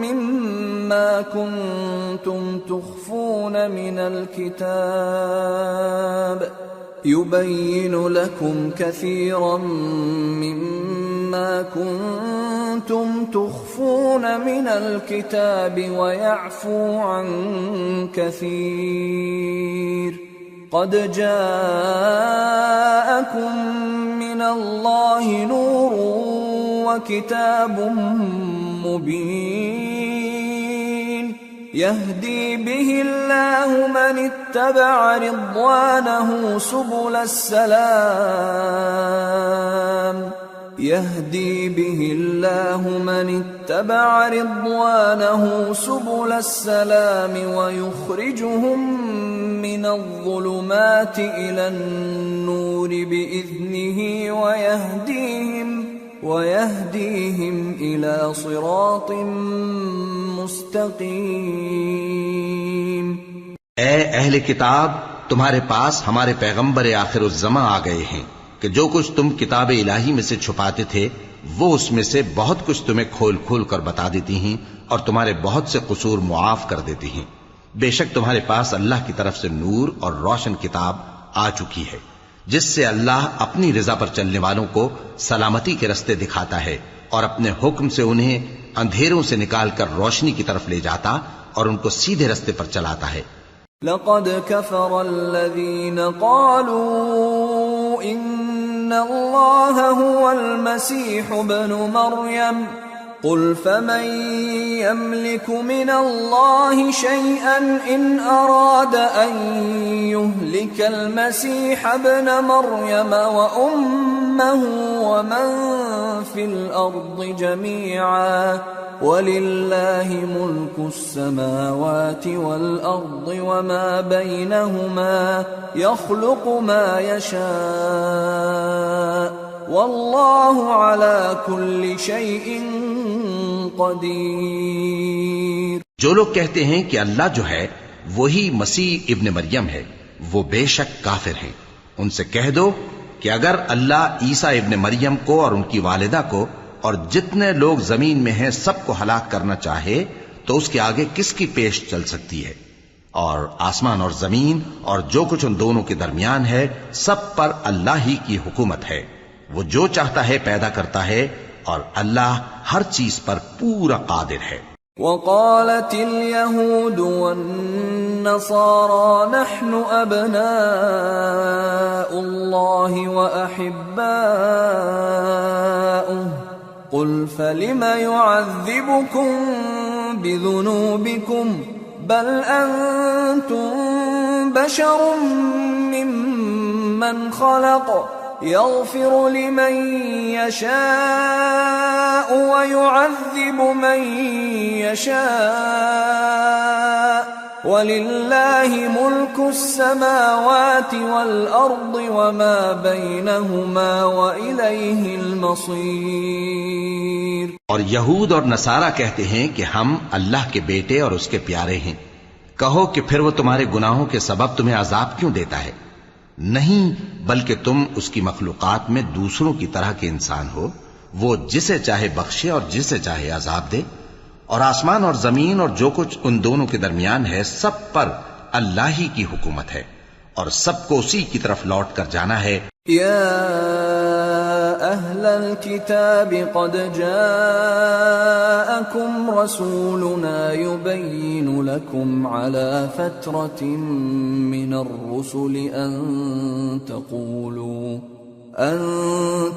مما كنتم تخفون من الكتاب ويعفو عن كثير قد جاءكم من الله نور وكتاب مبين يهدي به الله من اتبع رضوانه سبل السلام ويخرجهم من الظلمات إلى النور بإذنه ويهديهم إلى صراط مستقيم. اے اہل کتاب، تمہارے پاس ہمارے پیغمبر آخر الزماں آ گئے ہیں کہ جو کچھ تم کتاب الہی میں سے چھپاتے تھے وہ اس میں سے بہت کچھ تمہیں کھول کھول کر بتا دیتی ہیں اور تمہارے بہت سے قصور معاف کر دیتی ہیں. بے شک تمہارے پاس اللہ کی طرف سے نور اور روشن کتاب آ چکی ہے جس سے اللہ اپنی رضا پر چلنے والوں کو سلامتی کے رستے دکھاتا ہے اور اپنے حکم سے انہیں اندھیروں سے نکال کر روشنی کی طرف لے جاتا اور ان کو سیدھے رستے پر چلاتا ہے. لقد كفر الذين قالوا إن الله هو المسيح ابن مريم قل فمن يملك من الله شيئا إن أراد أن يهلك المسيح ابن مريم وأمه ومن في الأرض جميعا وَلِلَّهِ مُلْكُ السَّمَاوَاتِ وَالْأَرْضِ وَمَا بَيْنَهُمَا يَخْلُقُ مَا يَشَاءُ وَاللَّهُ عَلَى كُلِّ شَيْءٍ قَدِيرٌ. جو لوگ کہتے ہیں کہ اللہ جو ہے وہی مسیح ابن مریم ہے وہ بے شک کافر ہیں. ان سے کہہ دو کہ اگر اللہ عیسیٰ ابن مریم کو اور ان کی والدہ کو اور جتنے لوگ زمین میں ہیں سب کو ہلاک کرنا چاہے تو اس کے آگے کس کی پیش چل سکتی ہے؟ اور آسمان اور زمین اور جو کچھ ان دونوں کے درمیان ہے سب پر اللہ ہی کی حکومت ہے. وہ جو چاہتا ہے پیدا کرتا ہے اور اللہ ہر چیز پر پورا قادر ہے. وقالت اليهود والنصارى نحن أبناء الله وأحباؤه قل فلم يعذبكم بذنوبكم بل أنتم بشر ممن خلق يغفر لمن يشاء ويعذب من يشاء ولله ملك السماوات والأرض وما بينهما وإليه المصير. اور یہود اور نصارہ کہتے ہیں کہ ہم اللہ کے بیٹے اور اس کے پیارے ہیں. کہو کہ پھر وہ تمہارے گناہوں کے سبب تمہیں عذاب کیوں دیتا ہے؟ نہیں، بلکہ تم اس کی مخلوقات میں دوسروں کی طرح کے انسان ہو. وہ جسے چاہے بخشے اور جسے چاہے عذاب دے. اور آسمان اور زمین اور جو کچھ ان دونوں کے درمیان ہے سب پر اللہ ہی کی حکومت ہے اور سب کو اسی کی طرف لوٹ کر جانا ہے. یا اہل الكتاب قد جاءکم رسولنا یبین لکم علی فترة من الرسل ان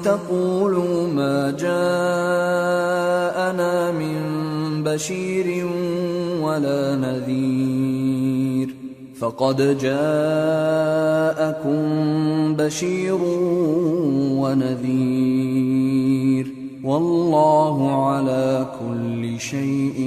تقولوا ما جاءنا من بشیر ولا نذیر فقد جاءكم بشیر ونذیر واللہ على كل شيء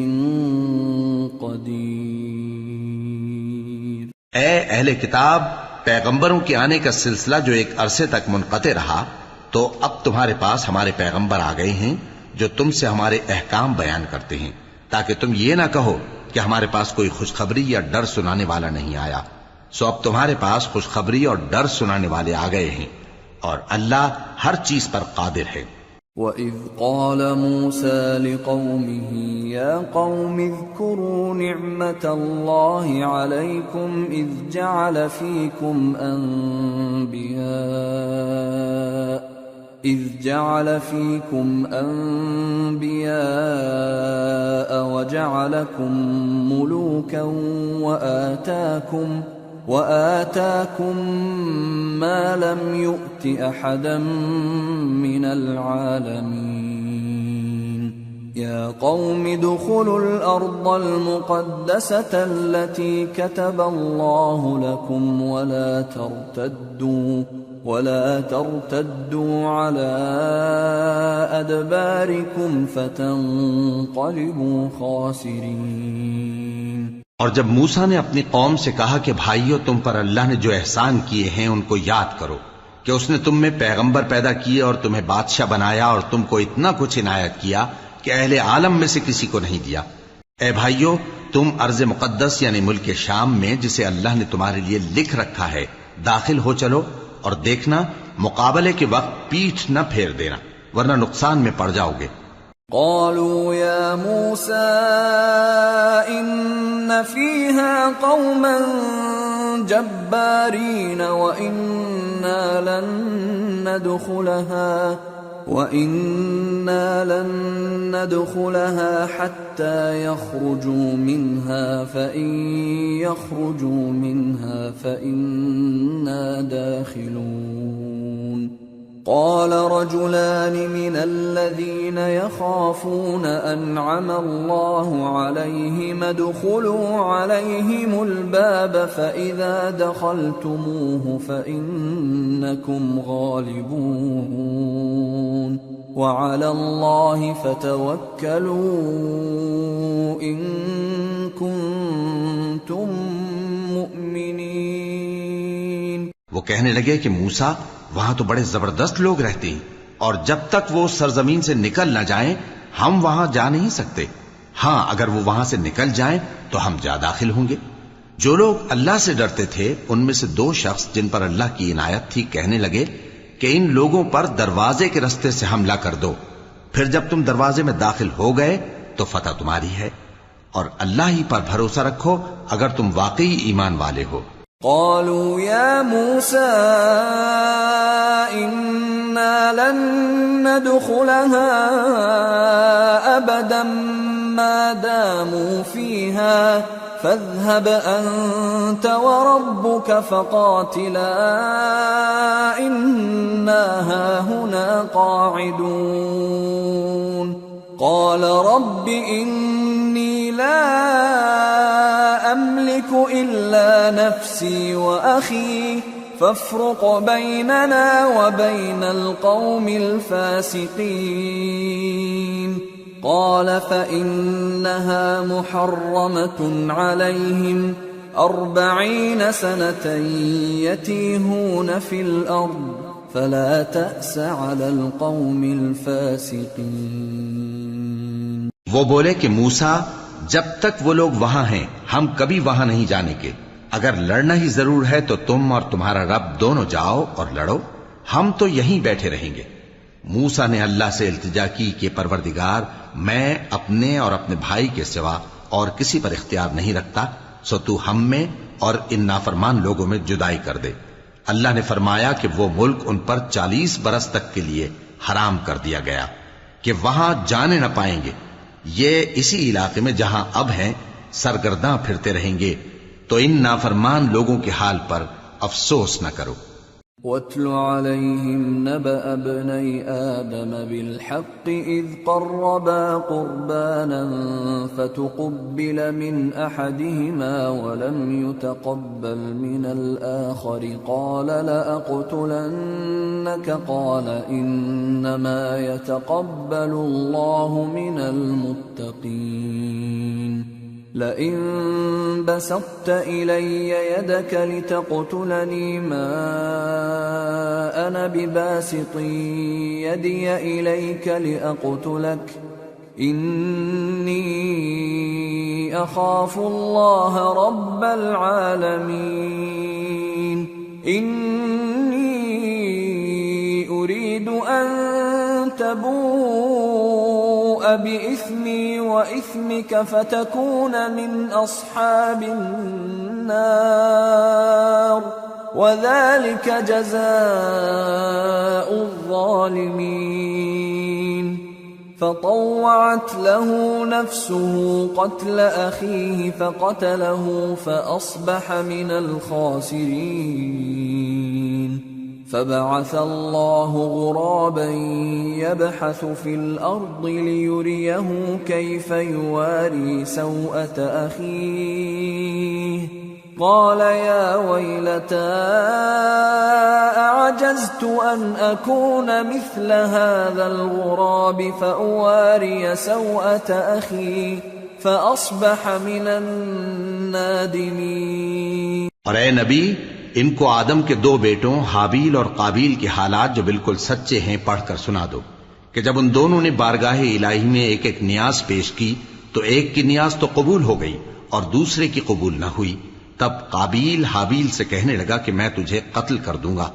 قدیر. اے اہل کتاب، پیغمبروں کے آنے کا سلسلہ جو ایک عرصے تک منقطع رہا تو اب تمہارے پاس ہمارے پیغمبر آ گئے ہیں جو تم سے ہمارے احکام بیان کرتے ہیں، تاکہ تم یہ نہ کہو کہ ہمارے پاس کوئی خوشخبری یا ڈر سنانے والا نہیں آیا. سو اب تمہارے پاس خوشخبری اور ڈر سنانے والے آ گئے ہیں اور اللہ ہر چیز پر قادر ہے. وَإِذْ قَالَ مُوسَى لِقَوْمِهِ يَا قَوْمِ اذْكُرُوا نِعْمَةَ اللَّهِ عَلَيْكُمْ إِذْ جَعَلَ فِيكُمْ أَنْبِيَاءَ وَجَعَلَكُمْ مُلُوكًا وَآتَاكُمْ مَا لَمْ يُؤْتِ أَحَدًا مِّنَ الْعَالَمِينَ. يَا قَوْمِ ادْخُلُوا الْأَرْضَ الْمُقَدَّسَةَ الَّتِي كَتَبَ اللَّهُ لَكُمْ ولا ترتدوا على أدباركم فتنقلبوا خاسرين. اور جب موسیٰ نے اپنی قوم سے کہا کہ بھائیو، تم پر اللہ نے جو احسان کیے ہیں ان کو یاد کرو، کہ اس نے تم میں پیغمبر پیدا کیے اور تمہیں بادشاہ بنایا اور تم کو اتنا کچھ عنایت کیا کہ اہل عالم میں سے کسی کو نہیں دیا. اے بھائیو، تم ارض مقدس یعنی ملک شام میں جسے اللہ نے تمہارے لیے لکھ رکھا ہے داخل ہو چلو، اور دیکھنا مقابلے کے وقت پیٹھ نہ پھیر دینا ورنہ نقصان میں پڑ جاؤ گے. قالوا يا موسى إن فيها قوما جبارين وإنا لن ندخلها حتى يخرجوا منها فإن يخرجوا منها فإنا داخلون. قال رجلان من الذين يخافون أنعم الله عليهم ادخلوا عليهم الباب فإذا دخلتموه فإنكم غالبون وعلى الله فتوكلوا إن كنتم مؤمنين. وہ کہنے لگے کہ موسیٰ، وہاں تو بڑے زبردست لوگ رہتے ہیں اور جب تک وہ سرزمین سے نکل نہ جائیں ہم وہاں جا نہیں سکتے. ہاں، اگر وہ وہاں سے نکل جائیں تو ہم جا داخل ہوں گے. جو لوگ اللہ سے ڈرتے تھے ان میں سے دو شخص جن پر اللہ کی عنایت تھی کہنے لگے کہ ان لوگوں پر دروازے کے راستے سے حملہ کر دو، پھر جب تم دروازے میں داخل ہو گئے تو فتح تمہاری ہے. اور اللہ ہی پر بھروسہ رکھو اگر تم واقعی ایمان والے ہو۔ قالوا يا موسى إنا لن ندخلها أبدا ما داموا فيها فاذهب أنت وربك فقاتلا إنا هاهنا قاعدون قال رب إني لا أملك إلا نفسي وأخي فافرق بيننا وبين القوم الفاسقين قال فإنها محرمة عليهم 40 سنة يتيهون في الأرض فلا تأس على القوم الفاسقين۔ وہ بولے کہ موسیٰ جب تک وہ لوگ وہاں ہیں ہم کبھی وہاں نہیں جانے کے، اگر لڑنا ہی ضرور ہے تو تم اور تمہارا رب دونوں جاؤ اور لڑو، ہم تو یہیں بیٹھے رہیں گے۔ موسیٰ نے اللہ سے التجا کی کہ پروردگار میں اپنے اور اپنے بھائی کے سوا اور کسی پر اختیار نہیں رکھتا، سو تو ہم میں اور ان نافرمان لوگوں میں جدائی کر دے۔ اللہ نے فرمایا کہ وہ ملک ان پر 40 برس تک کے لیے حرام کر دیا گیا کہ وہاں جانے نہ پائیں گے، یہ اسی علاقے میں جہاں اب ہیں سرگرداں پھرتے رہیں گے، تو ان نافرمان لوگوں کے حال پر افسوس نہ کرو۔ وَاتْلُ عَلَيْهِمْ نَبَأَ ابْنَيْ آدَمَ بِالْحَقِّ إِذْ قَرَّبَا قُرْبَانًا فَتُقُبِّلَ مِنْ أَحَدِهِمَا وَلَمْ يُتَقَبَّلْ مِنَ الْآخَرِ قَالَ لَأَقْتُلَنَّكَ قَالَ إِنَّمَا يَتَقَبَّلُ اللَّهُ مِنَ الْمُتَّقِينَ لئن بسطت إلي يدك لتقتلني ما أنا بباسط يدي إليك لأقتلك إني أخاف الله رب العالمين إني أريد أن تبوء بإثمي وإثمك فتكون من أصحاب النار وذلك جزاء الظالمين فطوعت له نفسه قتل أخيه فقتله فأصبح من الخاسرين فبعث الله غرابا يبحث في الأرض ليريه كيف يواري سوءة أخيه قال يا ويلتى أعجزت أن أكون مثل هذا الغراب فأواري سوءة أخي فأصبح من النادمين۔ اور اے نبی ان کو آدم کے 2 بیٹوں حابیل اور قابیل کے حالات جو بالکل سچے ہیں پڑھ کر سنا دو کہ جب ان دونوں نے بارگاہ الہی میں ایک ایک نیاز پیش کی تو ایک کی نیاز تو قبول ہو گئی اور دوسرے کی قبول نہ ہوئی، تب قابیل حابیل سے کہنے لگا کہ میں تجھے قتل کر دوں گا۔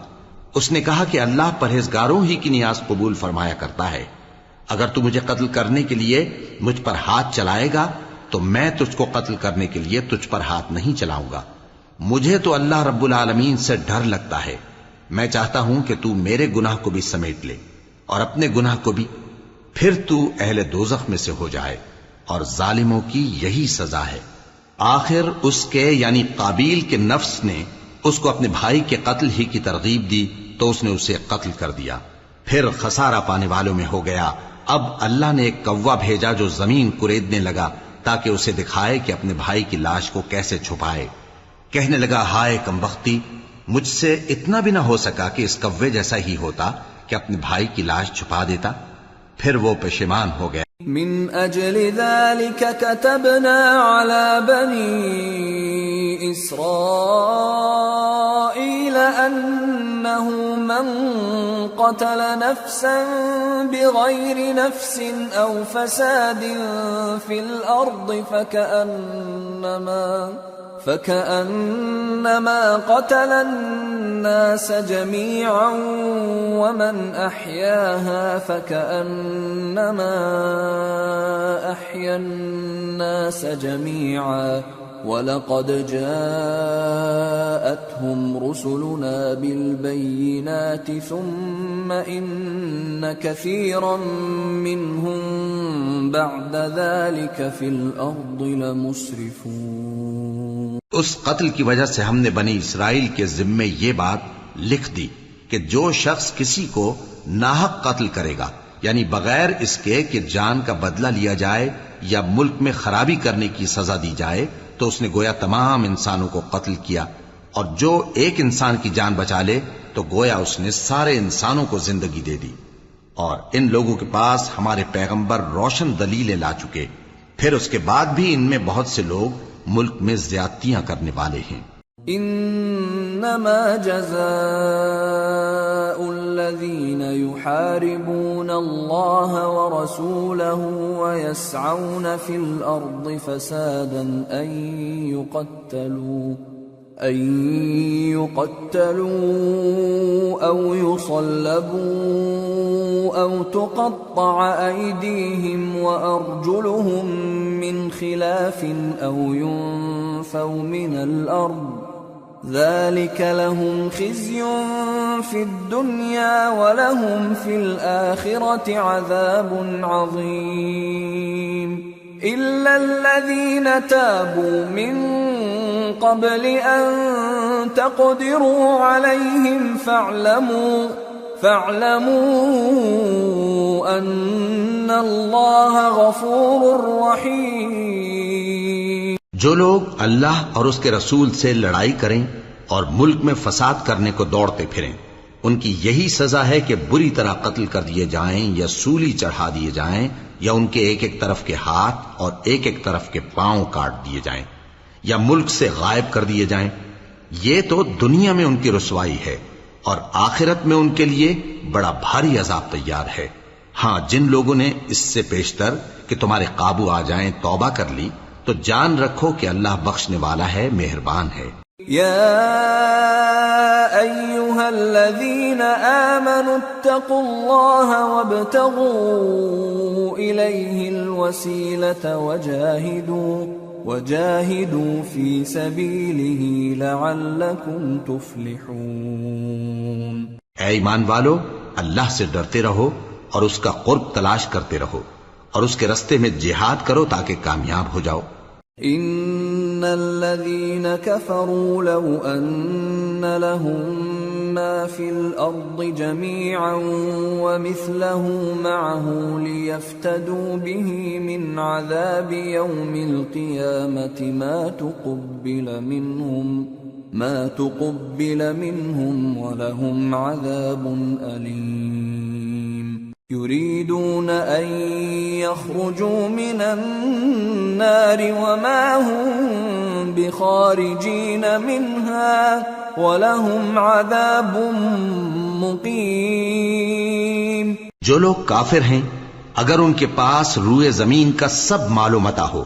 اس نے کہا کہ اللہ پرہیزگاروں ہی کی نیاز قبول فرمایا کرتا ہے، اگر تو مجھے قتل کرنے کے لیے مجھ پر ہاتھ چلائے گا تو میں تجھ کو قتل کرنے کے لیے تجھ پر ہاتھ نہیں چلاؤں گا۔ مجھے تو اللہ رب العالمین سے ڈر لگتا ہے، میں چاہتا ہوں کہ تو میرے گناہ کو بھی سمیٹ لے اور اپنے گناہ کو بھی، پھر تو اہل دوزخ میں سے ہو جائے، اور ظالموں کی یہی سزا ہے۔ آخر اس کے یعنی قابیل کے نفس نے اس کو اپنے بھائی کے قتل ہی کی ترغیب دی تو اس نے اسے قتل کر دیا، پھر خسارہ پانے والوں میں ہو گیا۔ اب اللہ نے ایک کوا بھیجا جو زمین کریدنے لگا تاکہ اسے دکھائے کہ اپنے بھائی کی لاش کو کیسے چھپائے۔ کہنے لگا ہائے کمبختی، مجھ سے اتنا بھی نہ ہو سکا کہ اس کوے جیسا ہی ہوتا کہ اپنے بھائی کی لاش چھپا دیتا۔ پھر وہ پشیمان ہو گیا۔ من اجل ذلك كتبنا على بني اسرائيل انه من قتل نفسا بغير نفس او فساد في الارض فكأنما قتل الناس جميعا ومن أحياها فكأنما أحيا الناس جميعا وَلَقَدْ جَاءَتْهُمْ رُسُلُنَا بِالْبَيِّنَاتِ ثُمَّ إِنَّ كَثِيرًا مِّنْهُمْ بَعْدَ ذَلِكَ فِي الْأَرْضِ لَمُسْرِفُونَ۔ اس قتل کی وجہ سے ہم نے بنی اسرائیل کے ذمے یہ بات لکھ دی کہ جو شخص کسی کو ناحق قتل کرے گا، یعنی بغیر اس کے کہ جان کا بدلہ لیا جائے یا ملک میں خرابی کرنے کی سزا دی جائے، تو اس نے گویا تمام انسانوں کو قتل کیا، اور جو ایک انسان کی جان بچا لے تو گویا اس نے سارے انسانوں کو زندگی دے دی۔ اور ان لوگوں کے پاس ہمارے پیغمبر روشن دلیلیں لا چکے، پھر اس کے بعد بھی ان میں بہت سے لوگ ملک میں زیادتیاں کرنے والے ہیں۔ انما جزاء الذين يحاربون الله ورسوله ويسعون في الارض فسادا ان يقتلوا او يصلبوا او تقطع ايديهم وارجلهم من خلاف او ينفوا من الارض ذلك لهم خزي في الدنيا ولهم في الآخرة عذاب عظيم إلا الذين تابوا من قبل أن تقدروا عليهم فاعلموا أن الله غفور رحيم۔ جو لوگ اللہ اور اس کے رسول سے لڑائی کریں اور ملک میں فساد کرنے کو دوڑتے پھریں، ان کی یہی سزا ہے کہ بری طرح قتل کر دیے جائیں یا سولی چڑھا دیے جائیں یا ان کے ایک ایک طرف کے ہاتھ اور ایک ایک طرف کے پاؤں کاٹ دیے جائیں یا ملک سے غائب کر دیے جائیں۔ یہ تو دنیا میں ان کی رسوائی ہے، اور آخرت میں ان کے لیے بڑا بھاری عذاب تیار ہے۔ ہاں، جن لوگوں نے اس سے پیشتر کہ تمہارے قابو آ جائیں توبہ کر لی تو جان رکھو کہ اللہ بخشنے والا ہے، مہربان ہے۔ یا ایھا الذین آمنوا اتقوا اللہ وابتغوا الیہ الوسیلۃ وجاہدوا فی سبیلہ لعلکم تفلحون۔ اے ایمان والو، اللہ سے ڈرتے رہو اور اس کا قرب تلاش کرتے رہو، اور اس کے رستے میں جہاد کرو تاکہ کامیاب ہو جاؤ۔ ان الذين كفروا لو ان لهم ما في الارض جميعا ومثله معه ليفتدوا به من عذاب يوم القيامة ما تقبل منهم ولهم عذاب أليم يريدون أن يخرجوا من النار وما هم بخارجين منها ولهم عذاب مقيم۔ جو لوگ کافر ہیں اگر ان کے پاس روئے زمین کا سب مال و متاع ہو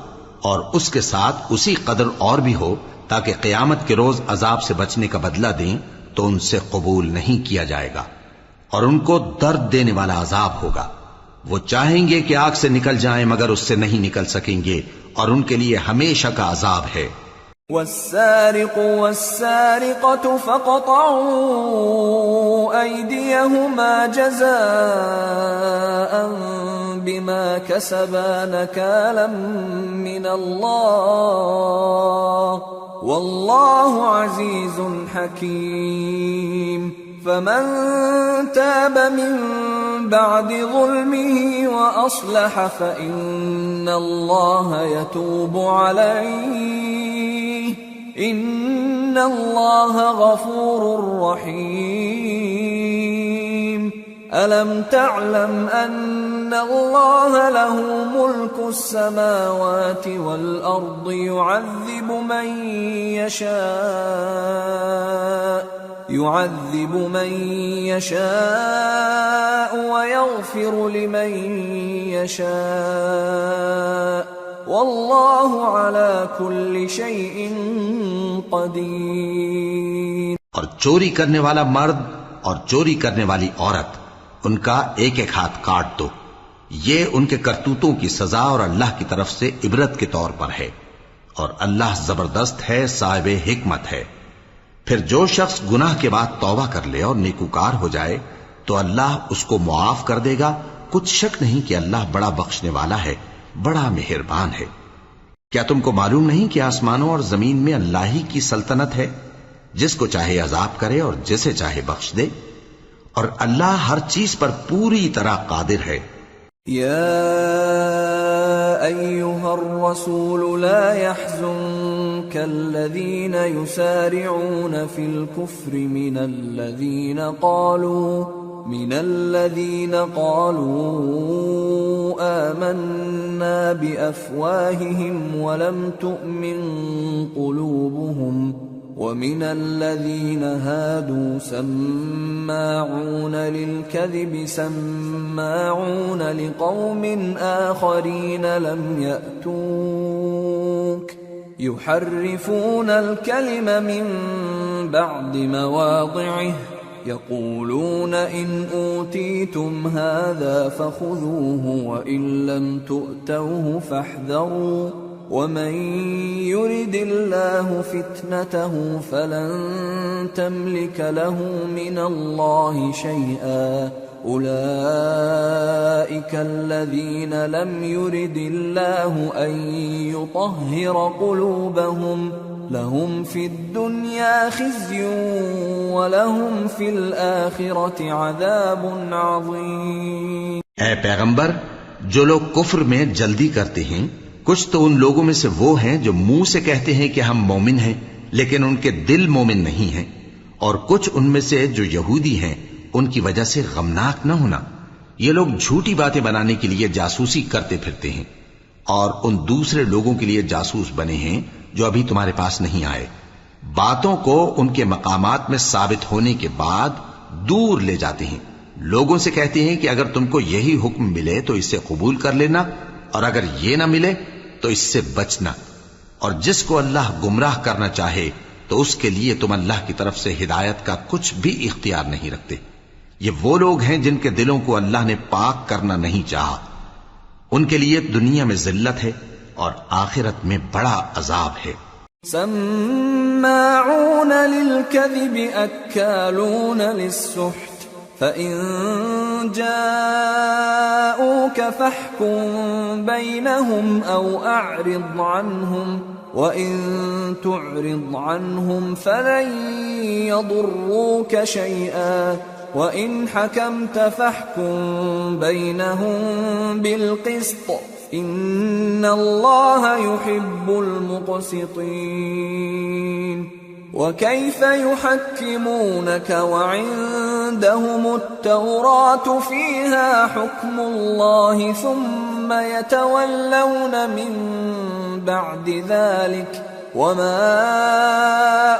اور اس کے ساتھ اسی قدر اور بھی ہو تاکہ قیامت کے روز عذاب سے بچنے کا بدلہ دیں تو ان سے قبول نہیں کیا جائے گا، اور ان کو درد دینے والا عذاب ہوگا۔ وہ چاہیں گے کہ آگ سے نکل جائیں مگر اس سے نہیں نکل سکیں گے، اور ان کے لیے ہمیشہ کا عذاب ہے۔ والسارق والسارقة فاقطعوا أيديهما جزاء بما كسبا نكالا من الله والله عزيز حكيم۔ فمن تاب من بعد ظلمه وأصلح فإن الله يتوب عليه إن الله غفور رحيم۔ ألم تعلم أن الله له ملك السماوات والأرض يعذب من يشاء ويغفر لمن يشاء واللہ علی کل شیء قدیر۔ اور چوری کرنے والا مرد اور چوری کرنے والی عورت، ان کا ایک ایک ہاتھ کاٹ دو، یہ ان کے کرتوتوں کی سزا اور اللہ کی طرف سے عبرت کے طور پر ہے، اور اللہ زبردست ہے، صاحب حکمت ہے۔ پھر جو شخص گناہ کے بعد توبہ کر لے اور نیکوکار ہو جائے تو اللہ اس کو معاف کر دے گا، کچھ شک نہیں کہ اللہ بڑا بخشنے والا ہے، بڑا مہربان ہے۔ کیا تم کو معلوم نہیں کہ آسمانوں اور زمین میں اللہ ہی کی سلطنت ہے، جس کو چاہے عذاب کرے اور جسے چاہے بخش دے، اور اللہ ہر چیز پر پوری طرح قادر ہے۔ يا أيها الرسول لا يحزنك الذين يسارعون في الكفر من الذين قالوا آمنا بأفواههم ولم تؤمن قلوبهم ومن الذين هادوا سماعون للكذب سماعون لقوم آخرين لم يأتوك يحرفون الكلم من بعد مواضعه يقولون إن أوتيتم هذا فخذوه وإن لم تؤتوه فاحذروا ومن يرد الله فتنته فلن تملك له من الله شيئا أولئك الذين لم يرد الله أن يطهر قلوبهم لهم في الدنيا خزي ولهم في الآخرة عذاب عظيم۔ اے پیغمبر، جو لوگ کفر میں جلدی کرتے ہیں کچھ تو ان لوگوں میں سے وہ ہیں جو منہ سے کہتے ہیں کہ ہم مومن ہیں لیکن ان کے دل مومن نہیں ہیں، اور کچھ ان میں سے جو یہودی ہیں ان کی وجہ سے غمناک نہ ہونا۔ یہ لوگ جھوٹی باتیں بنانے کے لیے جاسوسی کرتے پھرتے ہیں اور ان دوسرے لوگوں کے لیے جاسوس بنے ہیں جو ابھی تمہارے پاس نہیں آئے، باتوں کو ان کے مقامات میں ثابت ہونے کے بعد دور لے جاتے ہیں، لوگوں سے کہتے ہیں کہ اگر تم کو یہی حکم ملے تو اسے قبول کر لینا، اور اگر یہ نہ ملے تو اس سے بچنا، اور جس کو اللہ گمراہ کرنا چاہے تو اس کے لیے تم اللہ کی طرف سے ہدایت کا کچھ بھی اختیار نہیں رکھتے۔ یہ وہ لوگ ہیں جن کے دلوں کو اللہ نے پاک کرنا نہیں چاہا، ان کے لیے دنیا میں ذلت ہے اور آخرت میں بڑا عذاب ہے۔ سماعون للكذب اکالون للسحت فإن جاءوك فاحكم بينهم أو أعرض عنهم وإن تعرض عنهم فلن يضروك شيئا وإن حكمت فاحكم بينهم بالقسط إن الله يحب المقسطين۔ وكيف يحكمونك وعندهم التوراة فيها حكم الله ثم يتولون من بعد ذلك وما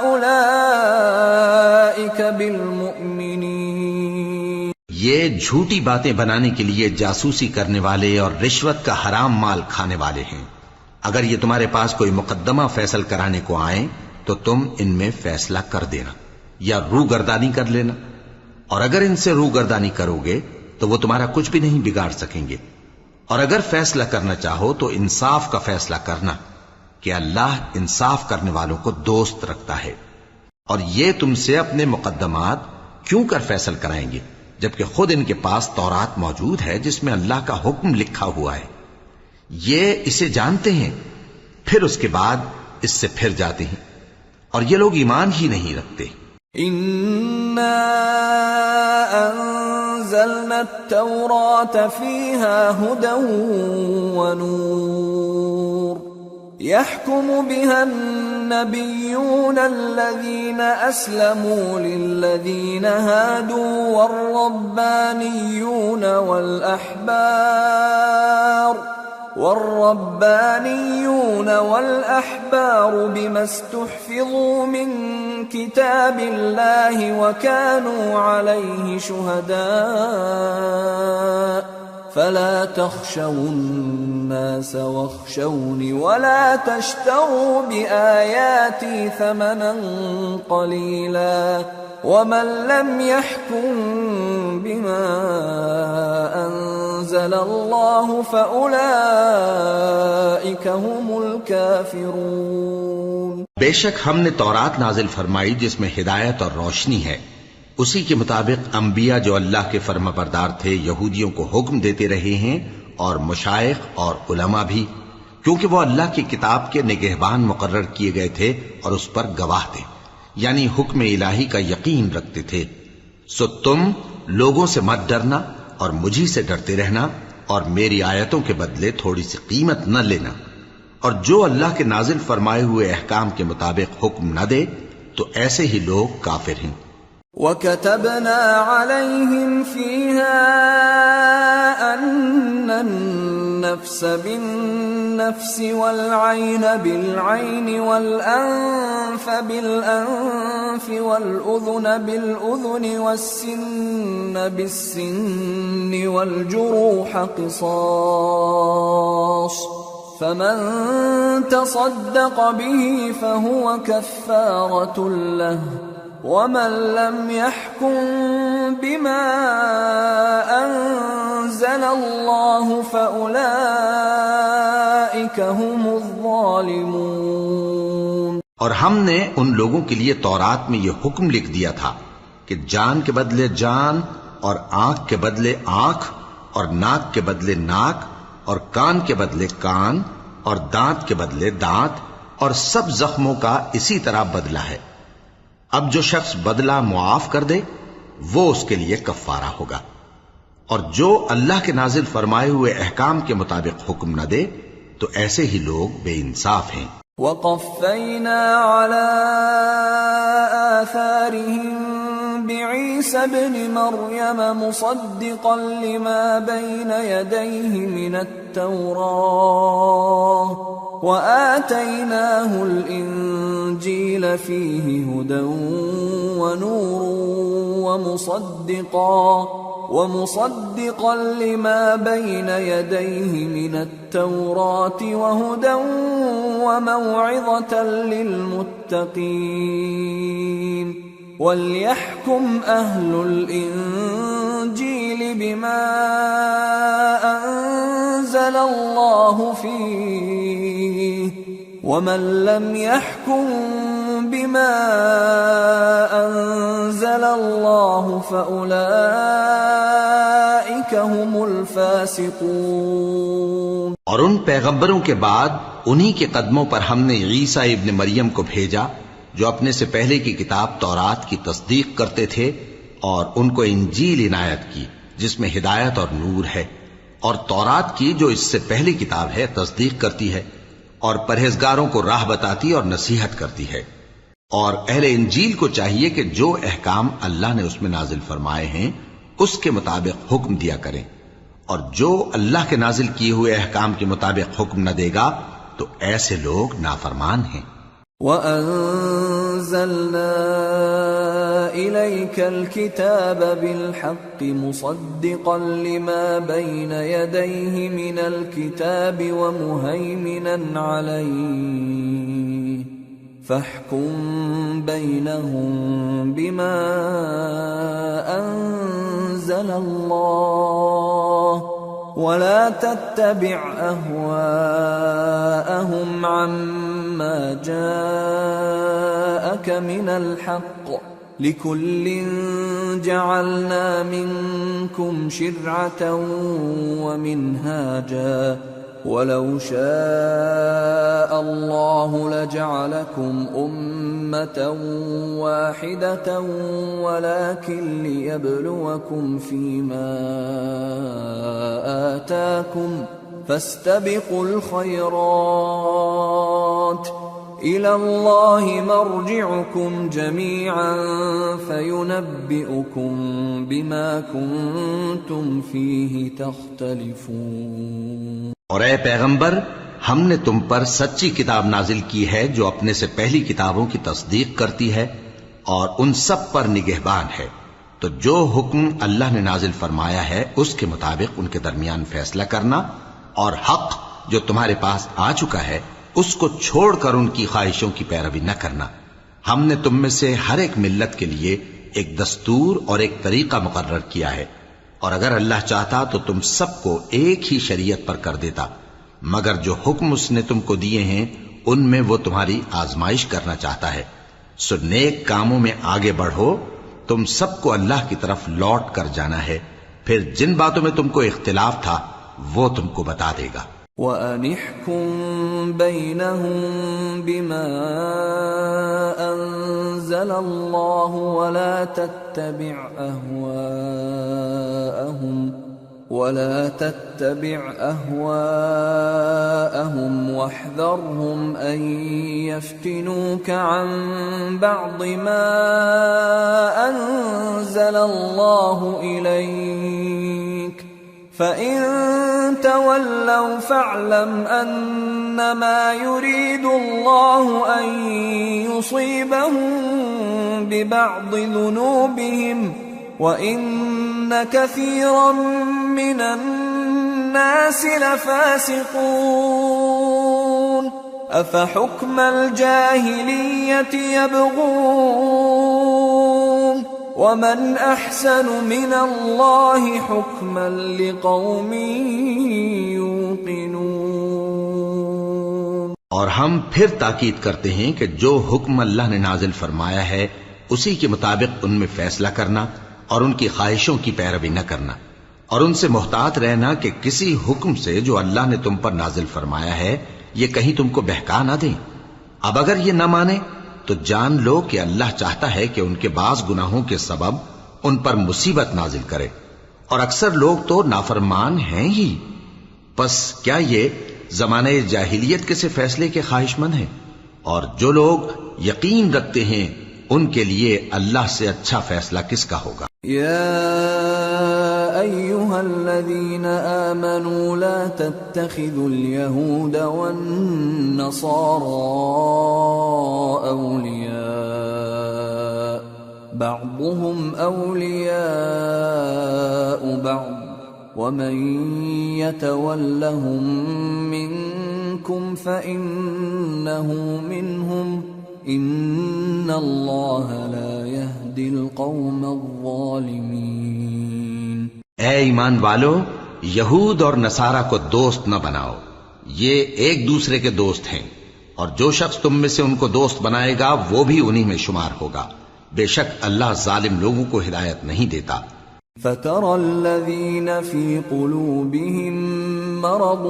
أولئك بالمؤمنين۔ یہ جھوٹی باتیں بنانے کے لیے جاسوسی کرنے والے اور رشوت کا حرام مال کھانے والے ہیں۔ اگر یہ تمہارے پاس کوئی مقدمہ فیصل کرانے کو آئیں تو تم ان میں فیصلہ کر دینا یا روگردانی کر لینا، اور اگر ان سے روگردانی کرو گے تو وہ تمہارا کچھ بھی نہیں بگاڑ سکیں گے، اور اگر فیصلہ کرنا چاہو تو انصاف کا فیصلہ کرنا کہ اللہ انصاف کرنے والوں کو دوست رکھتا ہے۔ اور یہ تم سے اپنے مقدمات کیوں کر فیصل کرائیں گے جبکہ خود ان کے پاس تورات موجود ہے جس میں اللہ کا حکم لکھا ہوا ہے۔ یہ اسے جانتے ہیں پھر اس کے بعد اس سے پھر جاتے ہیں، اور یہ لوگ ایمان ہی نہیں رکھتے۔ اِنَّا أَنزَلْنَا التَّوْرَاةَ فِيهَا هُدًى وَنُورٌ يَحْكُمُ بِهَا النَّبِيُّونَ الَّذِينَ أَسْلَمُوا لِلَّذِينَ هَادُوا والربانيون والأحبار بما استحفظوا من كتاب الله وكانوا عليه شهداء فلا تخشوا الناس واخشوني ولا تشتروا بآياتي ثمنا قليلا ومن لم يحكم بما أنزل الله فأولئك هم الكافرون۔ بے شک ہم نے تورات نازل فرمائی جس میں ہدایت اور روشنی ہے، اسی کے مطابق انبیاء جو اللہ کے فرما بردار تھے یہودیوں کو حکم دیتے رہے ہیں، اور مشائخ اور علماء بھی، کیونکہ وہ اللہ کی کتاب کے نگہبان مقرر کیے گئے تھے اور اس پر گواہ تھے، یعنی حکم الہی کا یقین رکھتے تھے۔ سو تم لوگوں سے مت ڈرنا اور مجھی سے ڈرتے رہنا، اور میری آیتوں کے بدلے تھوڑی سی قیمت نہ لینا، اور جو اللہ کے نازل فرمائے ہوئے احکام کے مطابق حکم نہ دے تو ایسے ہی لوگ کافر ہیں۔ وَكَتَبْنَا عَلَيْهِمْ فِيهَا أَنَّ النَّفْسَ بِالنَّفْسِ وَالْعَيْنَ بِالْعَيْنِ وَالْأَنفَ بِالْأَنفِ وَالْأُذُنَ بِالْأُذُنِ وَالسِّنَّ بِالسِّنِّ وَالْجُرُوحَ قِصَاصٌ فَمَن تَصَدَّقَ بِهِ فَهُوَ كَفَّارَةٌ لَهُ وَمَن لَّمْ يَحْكُم بِمَا أَنزَلَ اللَّهُ فَأُولَئِكَ هُمُ الظَّالِمُونَ۔ اور ہم نے ان لوگوں کے لیے تورات میں یہ حکم لکھ دیا تھا کہ جان کے بدلے جان، اور آنکھ کے بدلے آنکھ، اور ناک کے بدلے ناک، اور کان کے بدلے کان، اور دانت کے بدلے دانت، اور سب زخموں کا اسی طرح بدلہ ہے۔ اب جو شخص بدلہ معاف کر دے وہ اس کے لیے کفارہ ہوگا، اور جو اللہ کے نازل فرمائے ہوئے احکام کے مطابق حکم نہ دے تو ایسے ہی لوگ بے انصاف ہیں۔ وَقَفَّيْنَا عَلَىٰ آثَارِهِم بِعِيسَى ابْنِ مَرْيَمَ مُصَدِّقًا لِمَا بَيْنَ يَدَيْهِ مِنَ التَّوْرَاةِ وَآتَيْنَاهُ الْإِنجِيلَ فِيهِ هُدًى وَنُورٌ وَمُصَدِّقًا لِمَا بَيْنَ يَدَيْهِ مِنَ التَّوْرَاةِ وَهُدًى وَمَوْعِظَةً لِّلْمُتَّقِينَ وَلْيَحْكُمْ أَهْلُ الْإِنجِيلِ بِمَا أَنزَلَ اللَّهُ فِيهِ وَمَن لَّمْ يَحْكُم بِمَا أَنزَلَ اللَّهُ فَأُولَئِكَ هُمُ الْفَاسِقُونَ۔ اور ان پیغمبروں کے بعد انہی کے قدموں پر ہم نے عیسیٰ ابن مریم کو بھیجا جو اپنے سے پہلے کی کتاب تورات کی تصدیق کرتے تھے، اور ان کو انجیل عنایت کی جس میں ہدایت اور نور ہے، اور تورات کی جو اس سے پہلی کتاب ہے تصدیق کرتی ہے، اور پرہیزگاروں کو راہ بتاتی اور نصیحت کرتی ہے۔ اور اہل انجیل کو چاہیے کہ جو احکام اللہ نے اس میں نازل فرمائے ہیں اس کے مطابق حکم دیا کریں، اور جو اللہ کے نازل کیے ہوئے احکام کے مطابق حکم نہ دے گا تو ایسے لوگ نافرمان ہیں۔ وَأَنزَلْنَا إِلَيْكَ الْكِتَابَ بِالْحَقِّ مُصَدِّقًا لِمَا بَيْنَ يَدَيْهِ مِنَ الْكِتَابِ وَمُهَيْمِنًا عَلَيْهِ فَاحْكُم بَيْنَهُم بِمَا أَنزَلَ اللَّهُ وَلَا تَتَّبِعْ أَهْوَاءَهُمْ عَمَّا جَاءَكَ مِنَ الْحَقِّ لِكُلٍّ جَعَلْنَا مِنكُمْ شِرْعَةً وَمِنْهَاجًا وَلَوْ شَاءَ اللَّهُ لَجَعَلَكُمْ أُمَّةً وَاحِدَةً وَلَكِنْ لِيَبْلُوَكُمْ فِيمَا آتَاكُمْ فَاسْتَبِقُوا الْخَيْرَاتِ إِلَى اللَّهِ مَرْجِعُكُمْ جَمِيعًا فَيُنَبِّئُكُم بِمَا كُنتُمْ فِيهِ تَخْتَلِفُونَ۔ اور اے پیغمبر، ہم نے تم پر سچی کتاب نازل کی ہے جو اپنے سے پہلی کتابوں کی تصدیق کرتی ہے اور ان سب پر نگہبان ہے، تو جو حکم اللہ نے نازل فرمایا ہے اس کے مطابق ان کے درمیان فیصلہ کرنا، اور حق جو تمہارے پاس آ چکا ہے اس کو چھوڑ کر ان کی خواہشوں کی پیروی نہ کرنا۔ ہم نے تم میں سے ہر ایک ملت کے لیے ایک دستور اور ایک طریقہ مقرر کیا ہے، اور اگر اللہ چاہتا تو تم سب کو ایک ہی شریعت پر کر دیتا، مگر جو حکم اس نے تم کو دیے ہیں ان میں وہ تمہاری آزمائش کرنا چاہتا ہے۔ سو نیک کاموں میں آگے بڑھو، تم سب کو اللہ کی طرف لوٹ کر جانا ہے، پھر جن باتوں میں تم کو اختلاف تھا وہ تم کو بتا دے گا۔ وَأَنِ احْكُم بَيْنَهُم بِمَا أَنزَلَ اللَّهُ وَلَا تَتَّبِعْ أَهْوَاءَهُمْ وَاحْذَرْهُمْ أَن يَفْتِنُوكَ عَن بَعْضِ مَا أَنزَلَ اللَّهُ إِلَيْكَ فَإِن تَوَلَّوْا فَاعْلَمْ أَنَّمَا يُرِيدُ اللَّهُ أَن يُصِيبَهُم بِبَعْضِ ذُنُوبِهِمْ وَإِنَّ كَثِيرًا مِّنَ النَّاسِ لَفَاسِقُونَ أَفَحُكْمَ الْجَاهِلِيَّةِ يَبْغُونَ وَمَنْ أَحْسَنُ مِنَ اللَّهِ حُكْمًا لِقَوْمٍ يُوقِنُونَ۔ اور ہم پھر تاکید کرتے ہیں کہ جو حکم اللہ نے نازل فرمایا ہے اسی کے مطابق ان میں فیصلہ کرنا اور ان کی خواہشوں کی پیروی نہ کرنا، اور ان سے محتاط رہنا کہ کسی حکم سے جو اللہ نے تم پر نازل فرمایا ہے یہ کہیں تم کو بہکا نہ دیں۔ اب اگر یہ نہ مانے تو جان لو کہ اللہ چاہتا ہے کہ ان کے بعض گناہوں کے سبب ان پر مصیبت نازل کرے، اور اکثر لوگ تو نافرمان ہیں ہی۔ پس کیا یہ زمانہ جاہلیت کے سے فیصلے کے خواہش مند ہیں؟ اور جو لوگ یقین رکھتے ہیں ان کے لیے اللہ سے اچھا فیصلہ کس کا ہوگا؟ يا أيها الذين آمنوا لا تتخذوا اليهود والنصارى أولياء بعضهم أولياء بعض ومن يتولهم منكم فإنه منهم ان اللہ لا يهدی القوم الظالمین۔ اے ایمان والو، یہود اور نصارہ کو دوست نہ بناؤ، یہ ایک دوسرے کے دوست ہیں، اور جو شخص تم میں سے ان کو دوست بنائے گا وہ بھی انہی میں شمار ہوگا، بے شک اللہ ظالم لوگوں کو ہدایت نہیں دیتا۔ فَتَرَى الَّذِينَ فِي قُلُوبِهِم مَّرَضٌ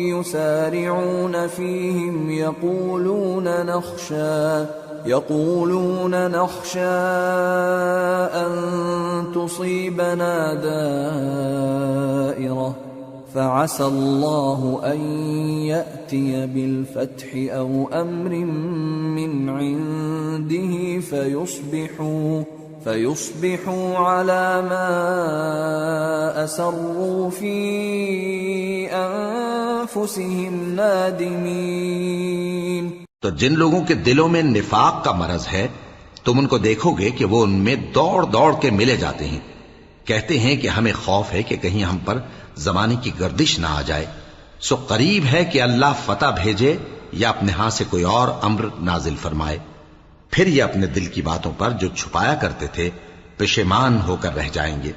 يُسَارِعُونَ فِيهِمْ يَقُولُونَ نَخْشَىٰ أَن تُصِيبَنَا دَائِرَةٌ فَعَسَى اللَّهُ أَن يَأْتِيَ بِالْفَتْحِ أَوْ أَمْرٍ مِّنْ عِندِهِ فَيُصْبِحُوا عَلَى مَا أَسَرُّوا فِي أَنفُسِهِمْ نَادِمِينَ۔ تو جن لوگوں کے دلوں میں نفاق کا مرض ہے تم ان کو دیکھو گے کہ وہ ان میں دوڑ دوڑ کے ملے جاتے ہیں، کہتے ہیں کہ ہمیں خوف ہے کہ کہیں ہم پر زمانے کی گردش نہ آ جائے، سو قریب ہے کہ اللہ فتح بھیجے یا اپنے ہاں سے کوئی اور امر نازل فرمائے، پھر یہ اپنے دل کی باتوں پر جو چھپایا کرتے تھے پشیمان ہو کر رہ جائیں گے۔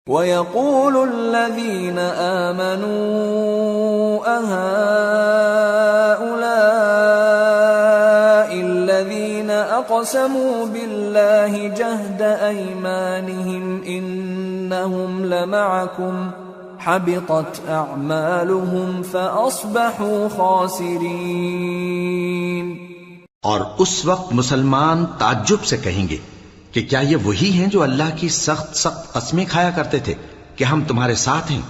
وَيَقُولُ الَّذِينَ آمَنُوا أَهَٰؤُلَاءِ الَّذِينَ أَقْسَمُوا بِاللَّهِ جَهْدَ أَيْمَانِهِمْ إِنَّهُمْ لَمَعَكُمْ حَبِطَتْ أَعْمَالُهُمْ فَأَصْبَحُوا خَاسِرِينَ۔ اور اس وقت مسلمان تعجب سے کہیں گے کہ کیا یہ وہی ہیں جو اللہ کی سخت سخت قسمیں کھایا کرتے تھے کہ ہم تمہارے ساتھ ہیں؟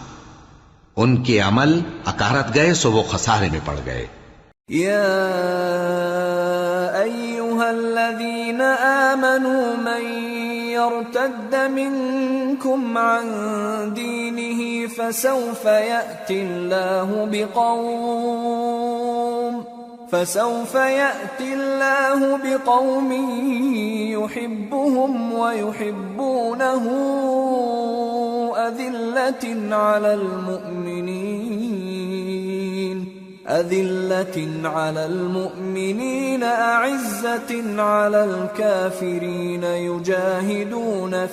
ان کے عمل اکارت گئے سو وہ خسارے میں پڑ گئے۔ یا ایہا الذین آمنوا من یرتد منکم عن دینہ فسوف یأتی اللہ بقوم يحبهم ويحبونه أذلة على المؤمنين أعزة على الكافرين يجاهدون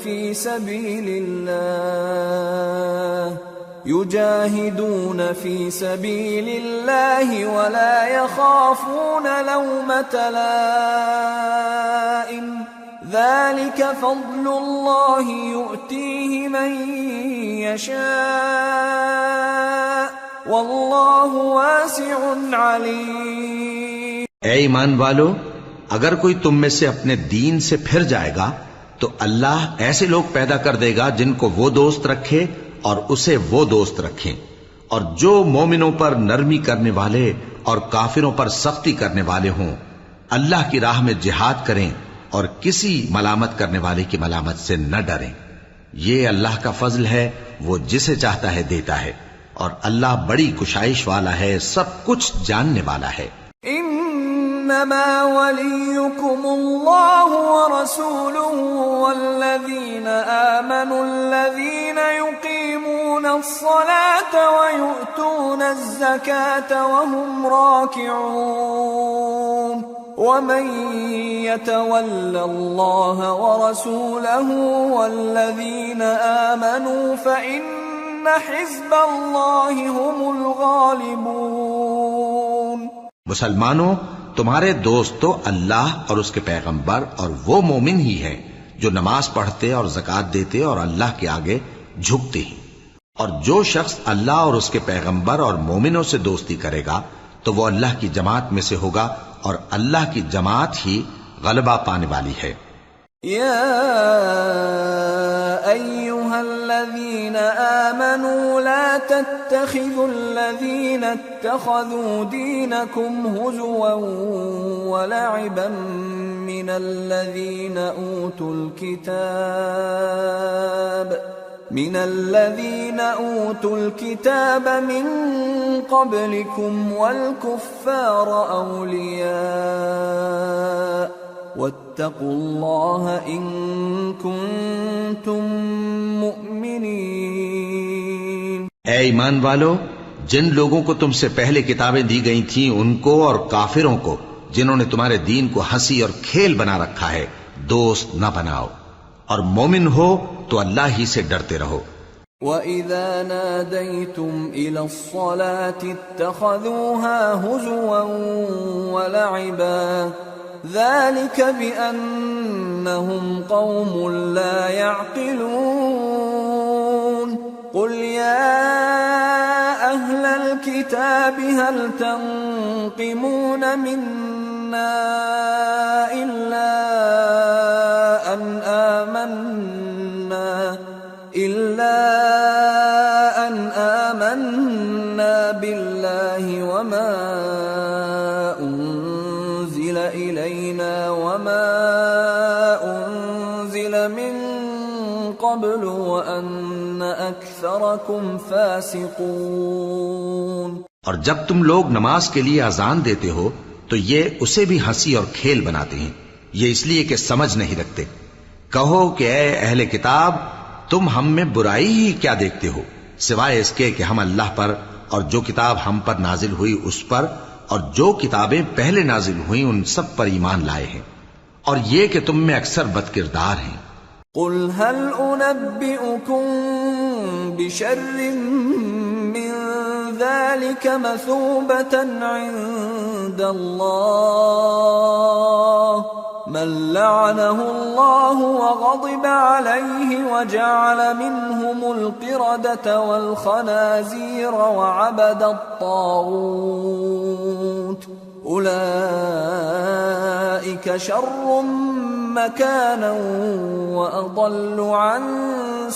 في سبيل الله ولا يخافون لومة لائم ذلك فضل الله يؤتيه من يشاء واللہ واسع علیم۔ اے ایمان والو، اگر کوئی تم میں سے اپنے دین سے پھر جائے گا تو اللہ ایسے لوگ پیدا کر دے گا جن کو وہ دوست رکھے اور اسے وہ دوست رکھیں، اور جو مومنوں پر نرمی کرنے والے اور کافروں پر سختی کرنے والے ہوں، اللہ کی راہ میں جہاد کریں اور کسی ملامت کرنے والے کی ملامت سے نہ ڈریں۔ یہ اللہ کا فضل ہے، وہ جسے چاہتا ہے دیتا ہے، اور اللہ بڑی کشائش والا ہے، سب کچھ جاننے والا ہے۔ انما وليكم الله ورسوله والذين آمنوا الذين يقيمون الصلاة ويؤتون الزكاة وهم راكعون ومن يتول الله ورسوله والذين آمنوا فإن حزب اللہ هم الغالبون۔ مسلمانوں، تمہارے دوست تو اللہ اور اس کے پیغمبر اور وہ مومن ہی ہیں جو نماز پڑھتے اور زکوٰۃ دیتے اور اللہ کے آگے جھکتے ہیں، اور جو شخص اللہ اور اس کے پیغمبر اور مومنوں سے دوستی کرے گا تو وہ اللہ کی جماعت میں سے ہوگا، اور اللہ کی جماعت ہی غلبہ پانے والی ہے۔ یا أيها الذين آمنوا لا تتخذوا الذين اتخذوا دينكم هزوا ولعبا من الذين أوتوا الكتاب من قبلكم والكفار أولياء واتقوا اللہ ان کنتم مؤمنین۔ اے ایمان والو، جن لوگوں کو تم سے پہلے کتابیں دی گئی تھیں ان کو اور کافروں کو جنہوں نے تمہارے دین کو ہنسی اور کھیل بنا رکھا ہے دوست نہ بناؤ، اور مومن ہو تو اللہ ہی سے ڈرتے رہو۔ وَإِذَا نَادَيْتُمْ إِلَى الصَّلَاةِ اتَّخَذُوهَا هُزُوًا وَلَعِبًا ذلك بأنهم قوم لا يعقلون قل يا أهل الكتاب هل تنقمون منا إلا أن آمنا بالله وما أنزل إلينا وما أنزل من قبل وأن أكثركم فاسقون۔ اور جب تم لوگ نماز کے لیے اذان دیتے ہو تو یہ اسے بھی ہنسی اور کھیل بناتے ہیں، یہ اس لیے کہ سمجھ نہیں رکھتے۔ کہو کہ اے اہل کتاب، تم ہم میں برائی ہی کیا دیکھتے ہو، سوائے اس کے کہ ہم اللہ پر اور جو کتاب ہم پر نازل ہوئی اس پر اور جو کتابیں پہلے نازل ہوئیں ان سب پر ایمان لائے ہیں، اور یہ کہ تم میں اکثر بد کردار ہیں۔ قل هل أنبئكم بشر من ذلك مثوبة عند الله من لعنه الله وغضب عليه وجعل منهم القردة والخنازير وعبد الطاغوت أولئك شر مكانا وأضل عن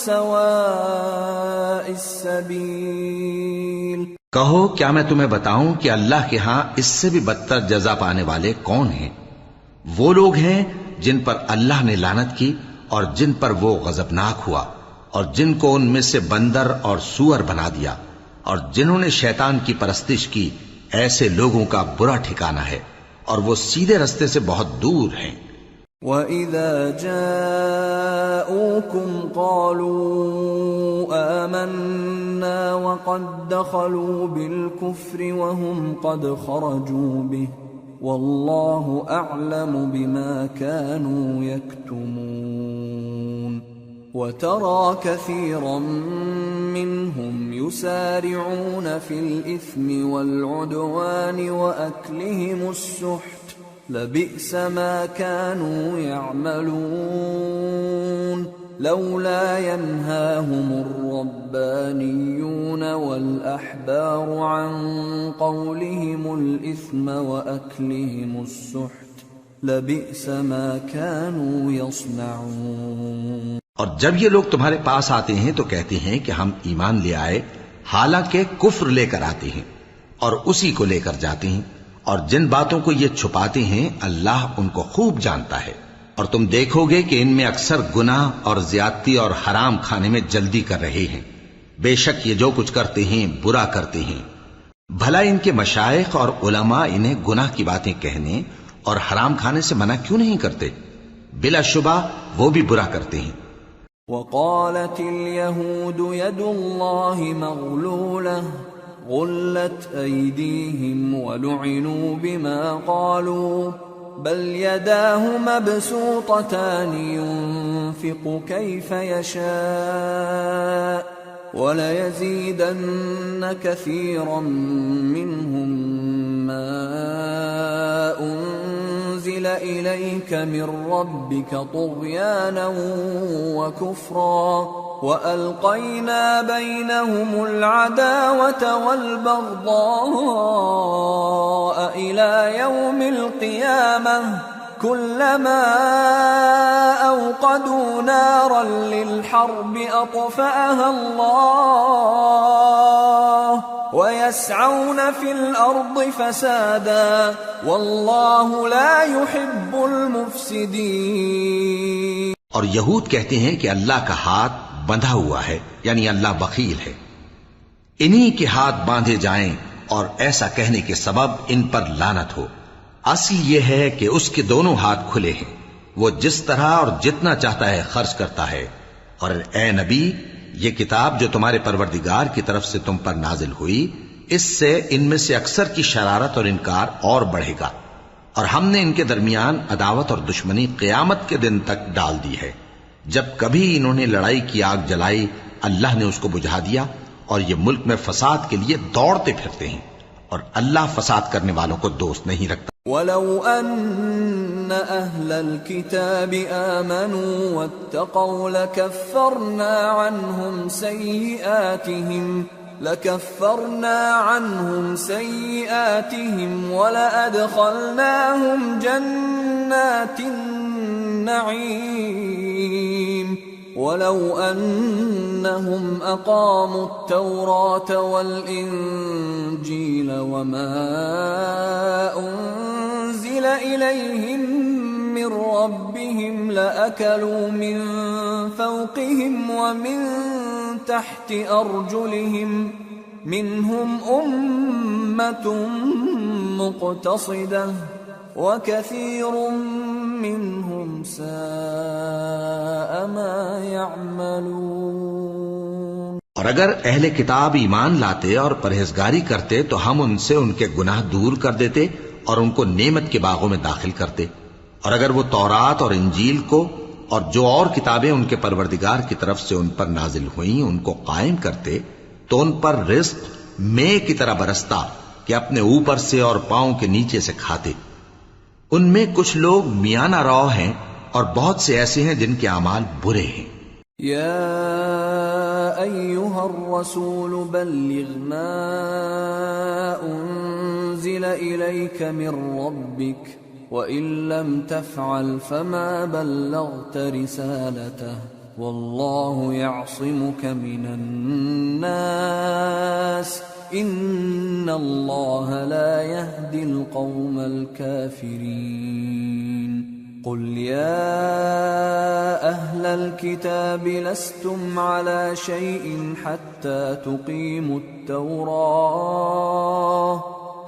سواء السبيل۔ کہو کیا میں تمہیں بتاؤں کہ اللہ کے ہاں اس سے بھی بدتر جزا پانے والے کون ہیں؟ وہ لوگ ہیں جن پر اللہ نے لعنت کی اور جن پر وہ غضبناک ہوا، اور جن کو ان میں سے بندر اور سور بنا دیا، اور جنہوں نے شیطان کی پرستش کی، ایسے لوگوں کا برا ٹھکانہ ہے، اور وہ سیدھے رستے سے بہت دور ہیں۔ وَإِذَا جَاءُوكُمْ قَالُوا آمَنَّا وَقَدْ دَخَلُوا بِالْكُفْرِ وَهُمْ قَدْ خَرَجُوا بِهِ وَاللَّهُ أَعْلَمُ بِمَا كَانُوا يَكْتُمُونَ وَتَرَى كَثِيرًا مِّنْهُمْ يُسَارِعُونَ فِي الْإِثْمِ وَالْعُدْوَانِ وَأَكْلِهِمُ السُّحْتَ لبئس ما كانوا يعملون لولا ينهاهم الربانيون والأحبار عن قولهم الإثم وأكلهم السحت لبئس ما كانوا يصنعون. اور جب یہ لوگ تمہارے پاس آتے ہیں تو کہتے ہیں کہ ہم ایمان لے آئے، حالانکہ کفر لے کر آتے ہیں اور اسی کو لے کر جاتے ہیں، اور جن باتوں کو یہ چھپاتے ہیں اللہ ان کو خوب جانتا ہے. اور تم دیکھو گے کہ ان میں اکثر گناہ اور زیادتی اور حرام کھانے میں جلدی کر رہے ہیں. بے شک یہ جو کچھ کرتے ہیں برا کرتے ہیں. بھلا ان کے مشائخ اور علماء انہیں گناہ کی باتیں کہنے اور حرام کھانے سے منع کیوں نہیں کرتے؟ بلا شبہ وہ بھی برا کرتے ہیں. وقالت اليهود يد الله مغلولة غلت أيديهم ولعنوا بما قالوا بل يداه مبسوطتان ينفق كيف يشاء وليزيدن كثيرا منهم ما أنزل إليك من ربك طغيانا وكفرا وألقينا بينهم العداوة والبغضاء إلى يوم القيامة كلما أوقدوا نارا للحرب أطفأها الله ويسعون في الأرض فسادا والله لا يحب المفسدين. اور یہود کہتے ہیں کہ اللہ کا ہاتھ بندھا ہوا ہے، یعنی اللہ بخیل ہے. انہی کے ہاتھ باندھے جائیں اور ایسا کہنے کے سبب ان پر لعنت ہو. اصل یہ ہے کہ اس کے دونوں ہاتھ کھلے ہیں، وہ جس طرح اور جتنا چاہتا ہے خرچ کرتا ہے. اور اے نبی، یہ کتاب جو تمہارے پروردگار کی طرف سے تم پر نازل ہوئی، اس سے ان میں سے اکثر کی شرارت اور انکار اور بڑھے گا، اور ہم نے ان کے درمیان عداوت اور دشمنی قیامت کے دن تک ڈال دی ہے. جب کبھی انہوں نے لڑائی کی آگ جلائی اللہ نے اس کو بجھا دیا، اور یہ ملک میں فساد کے لیے دوڑتے پھرتے ہیں، اور اللہ فساد کرنے والوں کو دوست نہیں رکھتا. وَلَوْ أَنَّ أَهْلَ الْكِتَابِ آمَنُوا وَاتَّقَوْا لَكَفَّرْنَا عَنْهُمْ سَيِّئَاتِهِمْ وَلَأَدْخَلْنَاهُمْ جَنَّاتِ النَّعِيمِ وَلَوْ أَنَّهُمْ أَقَامُوا التَّوْرَاةَ وَالْإِنْجِيلَ وَمَا أُنْزِلَ إِلَيْهِمْ مِنْ رَبِّهِمْ لَأَكَلُوا مِنْ فَوْقِهِمْ وَمِنْ تَحْتِ أَرْجُلِهِمْ مِنْهُمْ أُمَّةٌ مُقْتَصِدَةٌ وَكَثِيرٌ مِّنْهُمْ سَاءَ مَا يَعْمَلُونَ. اور اگر اہل کتاب ایمان لاتے اور پرہیزگاری کرتے تو ہم ان سے ان کے گناہ دور کر دیتے اور ان کو نعمت کے باغوں میں داخل کرتے. اور اگر وہ تورات اور انجیل کو اور جو اور کتابیں ان کے پروردگار کی طرف سے ان پر نازل ہوئیں ان کو قائم کرتے تو ان پر رزق مے کی طرح برستا کہ اپنے اوپر سے اور پاؤں کے نیچے سے کھاتے. ان میں کچھ لوگ میانہ رو ہیں اور بہت سے ایسے ہیں جن کے اعمال برے ہیں. یا ایھا الرسول بلغ ما انزل الیک من ربک وَإِن لَّمْ تَفْعَلْ فَمَا بَلَّغْتَ رِسَالَتَهُ وَاللَّهُ يَعْصِمُكَ مِنَ النَّاسِ إِنَّ اللَّهَ لَا يَهْدِي الْقَوْمَ الْكَافِرِينَ. قُلْ يَا أَهْلَ الْكِتَابِ لَسْتُمْ عَلَى شَيْءٍ حَتَّى تُقِيمُوا التَّوْرَاةَ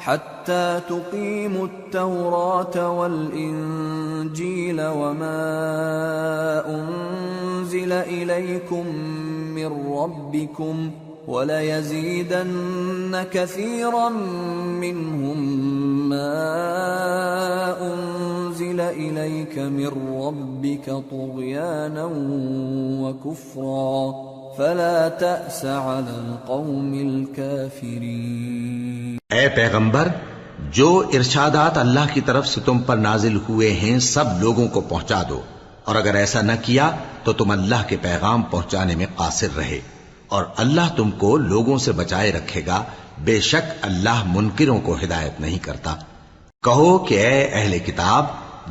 حتى تقيموا التوراة والإنجيل وما أنزل إليكم من ربكم وَلَيَزِيدَنَّ كَثِيرًا مِّنْهُم مَّا أُنزِلَ إِلَيْكَ مِن رَّبِّكَ طُغْيَانًا وَكُفْرًا فَلَا تَأْسَ عَلَى الْقَوْمِ الْكَافِرِينَ۔ اے پیغمبر، جو ارشادات اللہ کی طرف سے تم پر نازل ہوئے ہیں سب لوگوں کو پہنچا دو، اور اگر ایسا نہ کیا تو تم اللہ کے پیغام پہنچانے میں قاصر رہے، اور اللہ تم کو لوگوں سے بچائے رکھے گا، بے شک اللہ منکروں کو ہدایت نہیں کرتا۔ کہو کہ اے اہل کتاب،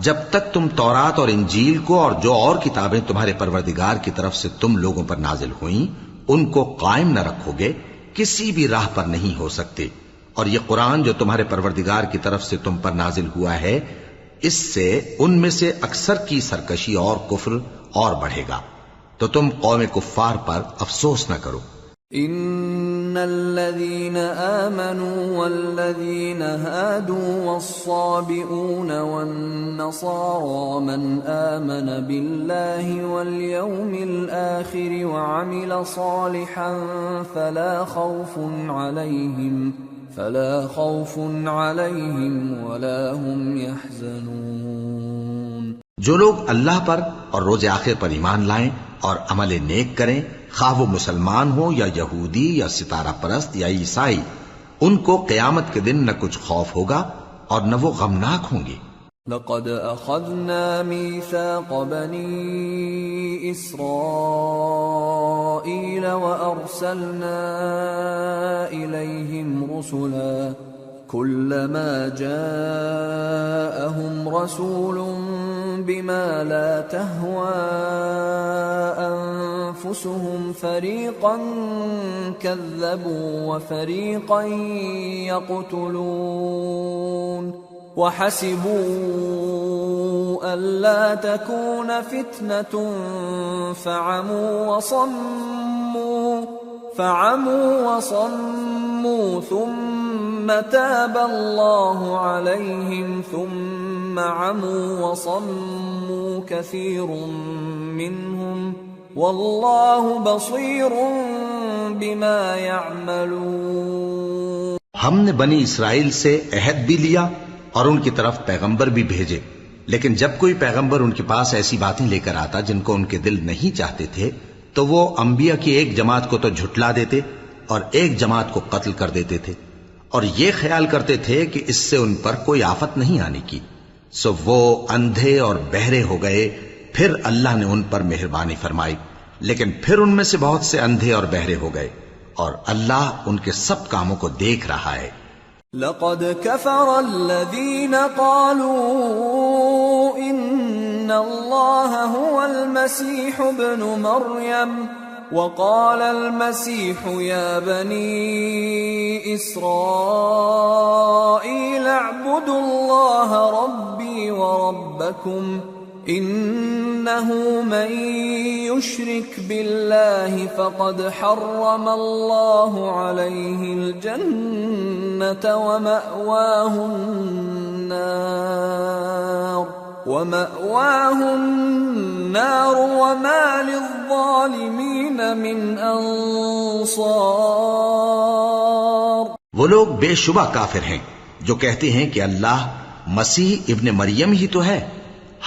جب تک تم تورات اور انجیل کو اور جو اور کتابیں تمہارے پروردگار کی طرف سے تم لوگوں پر نازل ہوئیں ان کو قائم نہ رکھو گے، کسی بھی راہ پر نہیں ہو سکتے، اور یہ قرآن جو تمہارے پروردگار کی طرف سے تم پر نازل ہوا ہے، اس سے ان میں سے اکثر کی سرکشی اور کفر اور بڑھے گا، تو تم قوم کفار پر افسوس نہ کرو۔ ان الذين آمنوا والذين هادوا والصابئون والنصارى من آمن بالله واليوم الآخر وعمل صالحا فلا خوف عليهم ولا هم يحزنون۔ جو لوگ اللہ پر اور روز آخر پر ایمان لائیں اور عمل نیک کریں، خواہ وہ مسلمان ہو یا یہودی یا ستارہ پرست یا عیسائی، ان کو قیامت کے دن نہ کچھ خوف ہوگا اور نہ وہ غمناک ہوں گے۔ لقد اخذنا ميثاق بني اسرائيل وارسلنا اليهم رسلا كلما جاءهم رسول بما لا تهوى أنفسهم فريقا كذبوا وفريقا يقتلون وحسبوا ألا تكون فتنة فعموا وصموا ثم تاب الله عليهم ثم عموا وصموا كثير منهم والله بصير بما يعملون۔ ہم نے بنی اسرائیل سے عہد بھی لیا اور ان کی طرف پیغمبر بھی بھیجے، لیکن جب کوئی پیغمبر ان کے پاس ایسی باتیں لے کر آتا جن کو ان کے دل نہیں چاہتے تھے تو وہ انبیاء کی ایک جماعت کو تو جھٹلا دیتے اور ایک جماعت کو قتل کر دیتے تھے، اور یہ خیال کرتے تھے کہ اس سے ان پر کوئی آفت نہیں آنے کی، سو وہ اندھے اور بہرے ہو گئے۔ پھر اللہ نے ان پر مہربانی فرمائی، لیکن پھر ان میں سے بہت سے اندھے اور بہرے ہو گئے، اور اللہ ان کے سب کاموں کو دیکھ رہا ہے۔ لقد كفر الذين قالوا ان الله هو المسيح ابن مريم وقال المسيح يا بني إسرائيل اعبدوا الله ربي وربكم إنه من يشرك بالله فقد حرم الله عليه الجنة ومأواه النار وما للظالمين من انصار۔ وہ لوگ بے شبہ کافر ہیں جو کہتے ہیں کہ اللہ مسیح ابن مریم ہی تو ہے،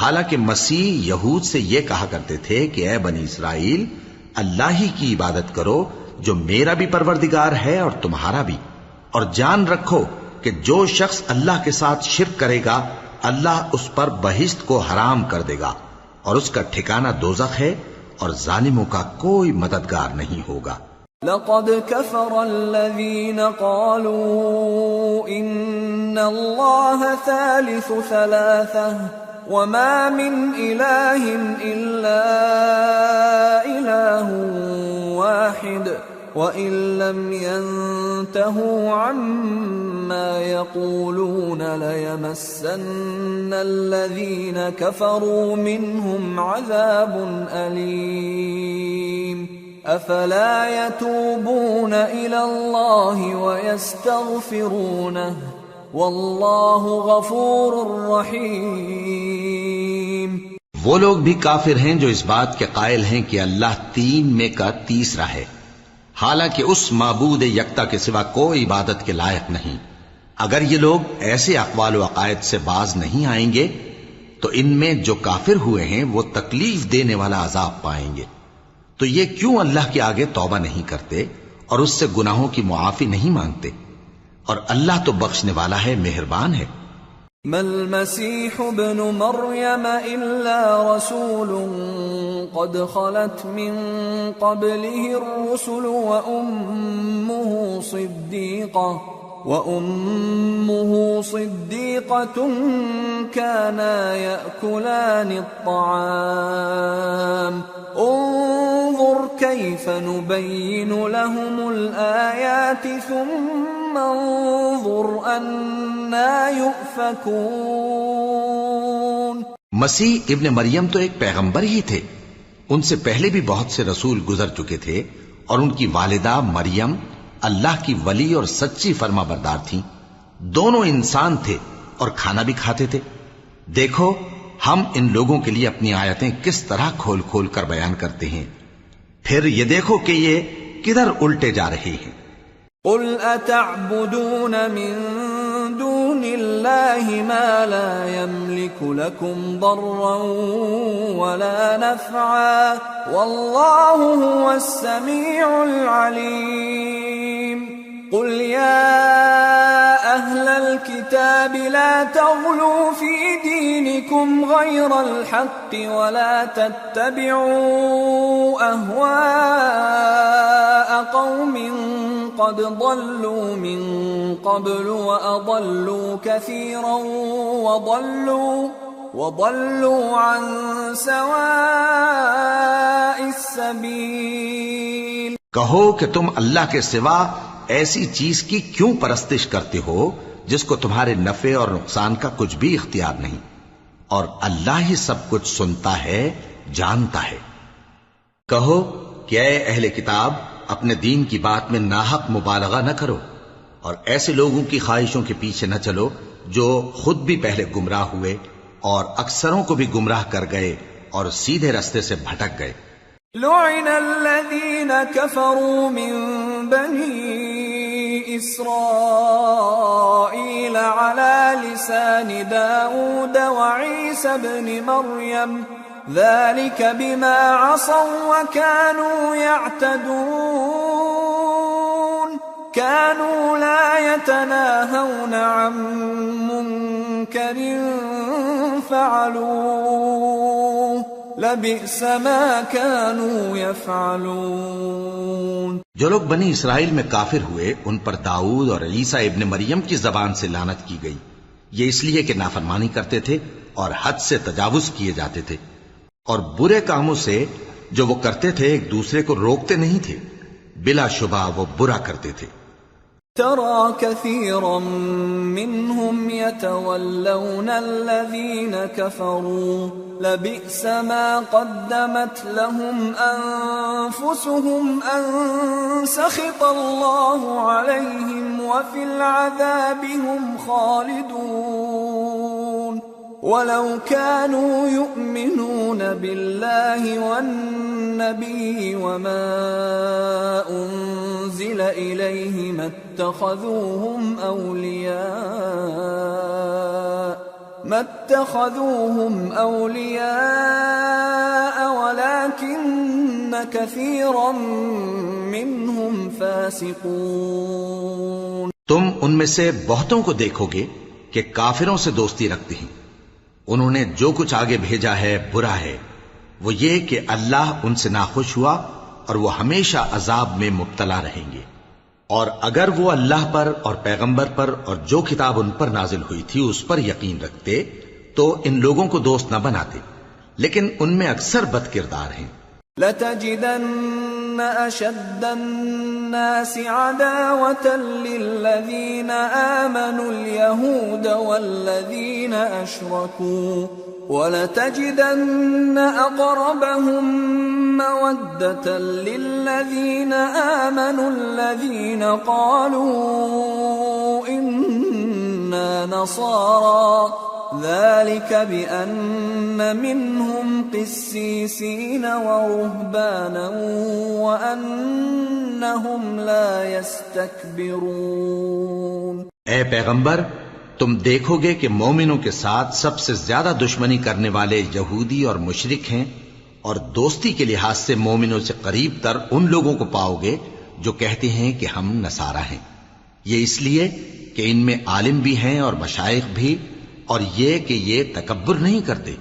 حالانکہ مسیح یہود سے یہ کہا کرتے تھے کہ اے بنی اسرائیل، اللہ ہی کی عبادت کرو جو میرا بھی پروردگار ہے اور تمہارا بھی، اور جان رکھو کہ جو شخص اللہ کے ساتھ شرک کرے گا اللہ اس پر بہشت کو حرام کر دے گا، اور اس کا ٹھکانہ دوزخ ہے، اور ظالموں کا کوئی مددگار نہیں ہوگا۔ لقد كفر الذين قالوا ان الله ثالث ثلاثة وما من إله إلا إله واحد وإن لم ينتهوا عما يقولون ليمسن الذين كفروا منهم عذاب أليم أفلا يتوبون إلى الله ويستغفرونه واللہ غفور رحیم۔ وہ لوگ بھی کافر ہیں جو اس بات کے قائل ہیں کہ اللہ تین میں کا تیسرا ہے، حالانکہ اس معبود یکتا کے سوا کوئی عبادت کے لائق نہیں۔ اگر یہ لوگ ایسے اقوال و عقائد سے باز نہیں آئیں گے تو ان میں جو کافر ہوئے ہیں وہ تکلیف دینے والا عذاب پائیں گے۔ تو یہ کیوں اللہ کے آگے توبہ نہیں کرتے اور اس سے گناہوں کی معافی نہیں مانگتے؟ اور اللہ تو بخشنے والا ہے، مہربان ہے۔ ما المسيح ابن مريم إلا رسول قد خلت من قبله الرسل وأمه صديقة كانا يأكلان الطعام انظر كيف نبين لهم الآيات ثم انظر أنا يؤفكون۔ مسیح ابن مریم تو ایک پیغمبر ہی تھے، ان سے پہلے بھی بہت سے رسول گزر چکے تھے، اور ان کی والدہ مریم اللہ کی ولی اور سچی فرما بردار تھیں۔ دونوں انسان تھے اور کھانا بھی کھاتے تھے۔ دیکھو ہم ان لوگوں کے لیے اپنی آیتیں کس طرح کھول کھول کر بیان کرتے ہیں، پھر یہ دیکھو کہ یہ کدھر الٹے جا رہے ہیں۔ قل اتعبدون من دون اللہ ما لا يملك لكم ضرا ولا نفعا واللہ هو السمیع العلیم۔ قل یا اہل الكتاب لا تغلوا في دینکم غیر الحق ولا تتبعوا اہواء قوم قد ضلوا من قبل وأضلوا كثيرا وضلوا عن سواء السبيل۔ کہو کہ تم اللہ کے سوا ایسی چیز کی کیوں پرستش کرتے ہو جس کو تمہارے نفع اور نقصان کا کچھ بھی اختیار نہیں، اور اللہ ہی سب کچھ سنتا ہے، جانتا ہے۔ کہو کہ اے اہل کتاب، اپنے دین کی بات میں ناحق مبالغہ نہ کرو، اور ایسے لوگوں کی خواہشوں کے پیچھے نہ چلو جو خود بھی پہلے گمراہ ہوئے اور اکثروں کو بھی گمراہ کر گئے اور سیدھے رستے سے بھٹک گئے۔ لعن الذین کفروا من بنی اسرائیل علی لسان داود وعیسی ابن مریم ذلك بما عصوا وكانوا يعتدون كانوا لا يتناهون عن منكر فعلوه لبئس ما كانوا يفعلون۔ جو لوگ بنی اسرائیل میں کافر ہوئے ان پر داؤد اور عیسیٰ ابن مریم کی زبان سے لعنت کی گئی، یہ اس لیے کہ نافرمانی کرتے تھے اور حد سے تجاوز کیے جاتے تھے، اور برے کاموں سے جو وہ کرتے تھے ایک دوسرے کو روکتے نہیں تھے، بلا شبہ وہ برا کرتے تھے۔ ترى كثيرا منهم يتولون الذين كفروا لبئس ما قدمت لهم أنفسهم أن سخط الله عليهم وفي العذاب هم خالدون ولو كانوا يؤمنون بالله والنبي وما أنزل إليه ما اتخذوهم أولياء ولكن كثيرا منهم فاسقون۔ تم ان میں سے بہتوں کو دیکھو گے کہ کافروں سے دوستی رکھتے ہیں، انہوں نے جو کچھ آگے بھیجا ہے برا ہے، وہ یہ کہ اللہ ان سے ناخوش ہوا اور وہ ہمیشہ عذاب میں مبتلا رہیں گے۔ اور اگر وہ اللہ پر اور پیغمبر پر اور جو کتاب ان پر نازل ہوئی تھی اس پر یقین رکھتے تو ان لوگوں کو دوست نہ بناتے، لیکن ان میں اکثر بد کردار ہیں۔ لَتَجِدَنَّ أَشَدَّ النَّاسِ عَدَاوَةً لِّلَّذِينَ آمَنُوا الْيَهُودَ وَالَّذِينَ أَشْرَكُوا وَلَتَجِدَنَّ أَقْرَبَهُم مَّوَدَّةً لِّلَّذِينَ آمَنُوا الَّذِينَ قَالُوا إِنَّا إلا نصارى ذلك بأن منهم قسيسين ورهبانا وأنهم لا يستكبرون. اے پیغمبر، تم دیکھو گے کہ مومنوں کے ساتھ سب سے زیادہ دشمنی کرنے والے یہودی اور مشرک ہیں، اور دوستی کے لحاظ سے مومنوں سے قریب تر ان لوگوں کو پاؤ گے جو کہتے ہیں کہ ہم نصارہ ہیں. یہ اس لیے کہ ان میں عالم بھی ہیں اور مشائخ بھی، اور یہ کہ یہ تکبر نہیں کرتے.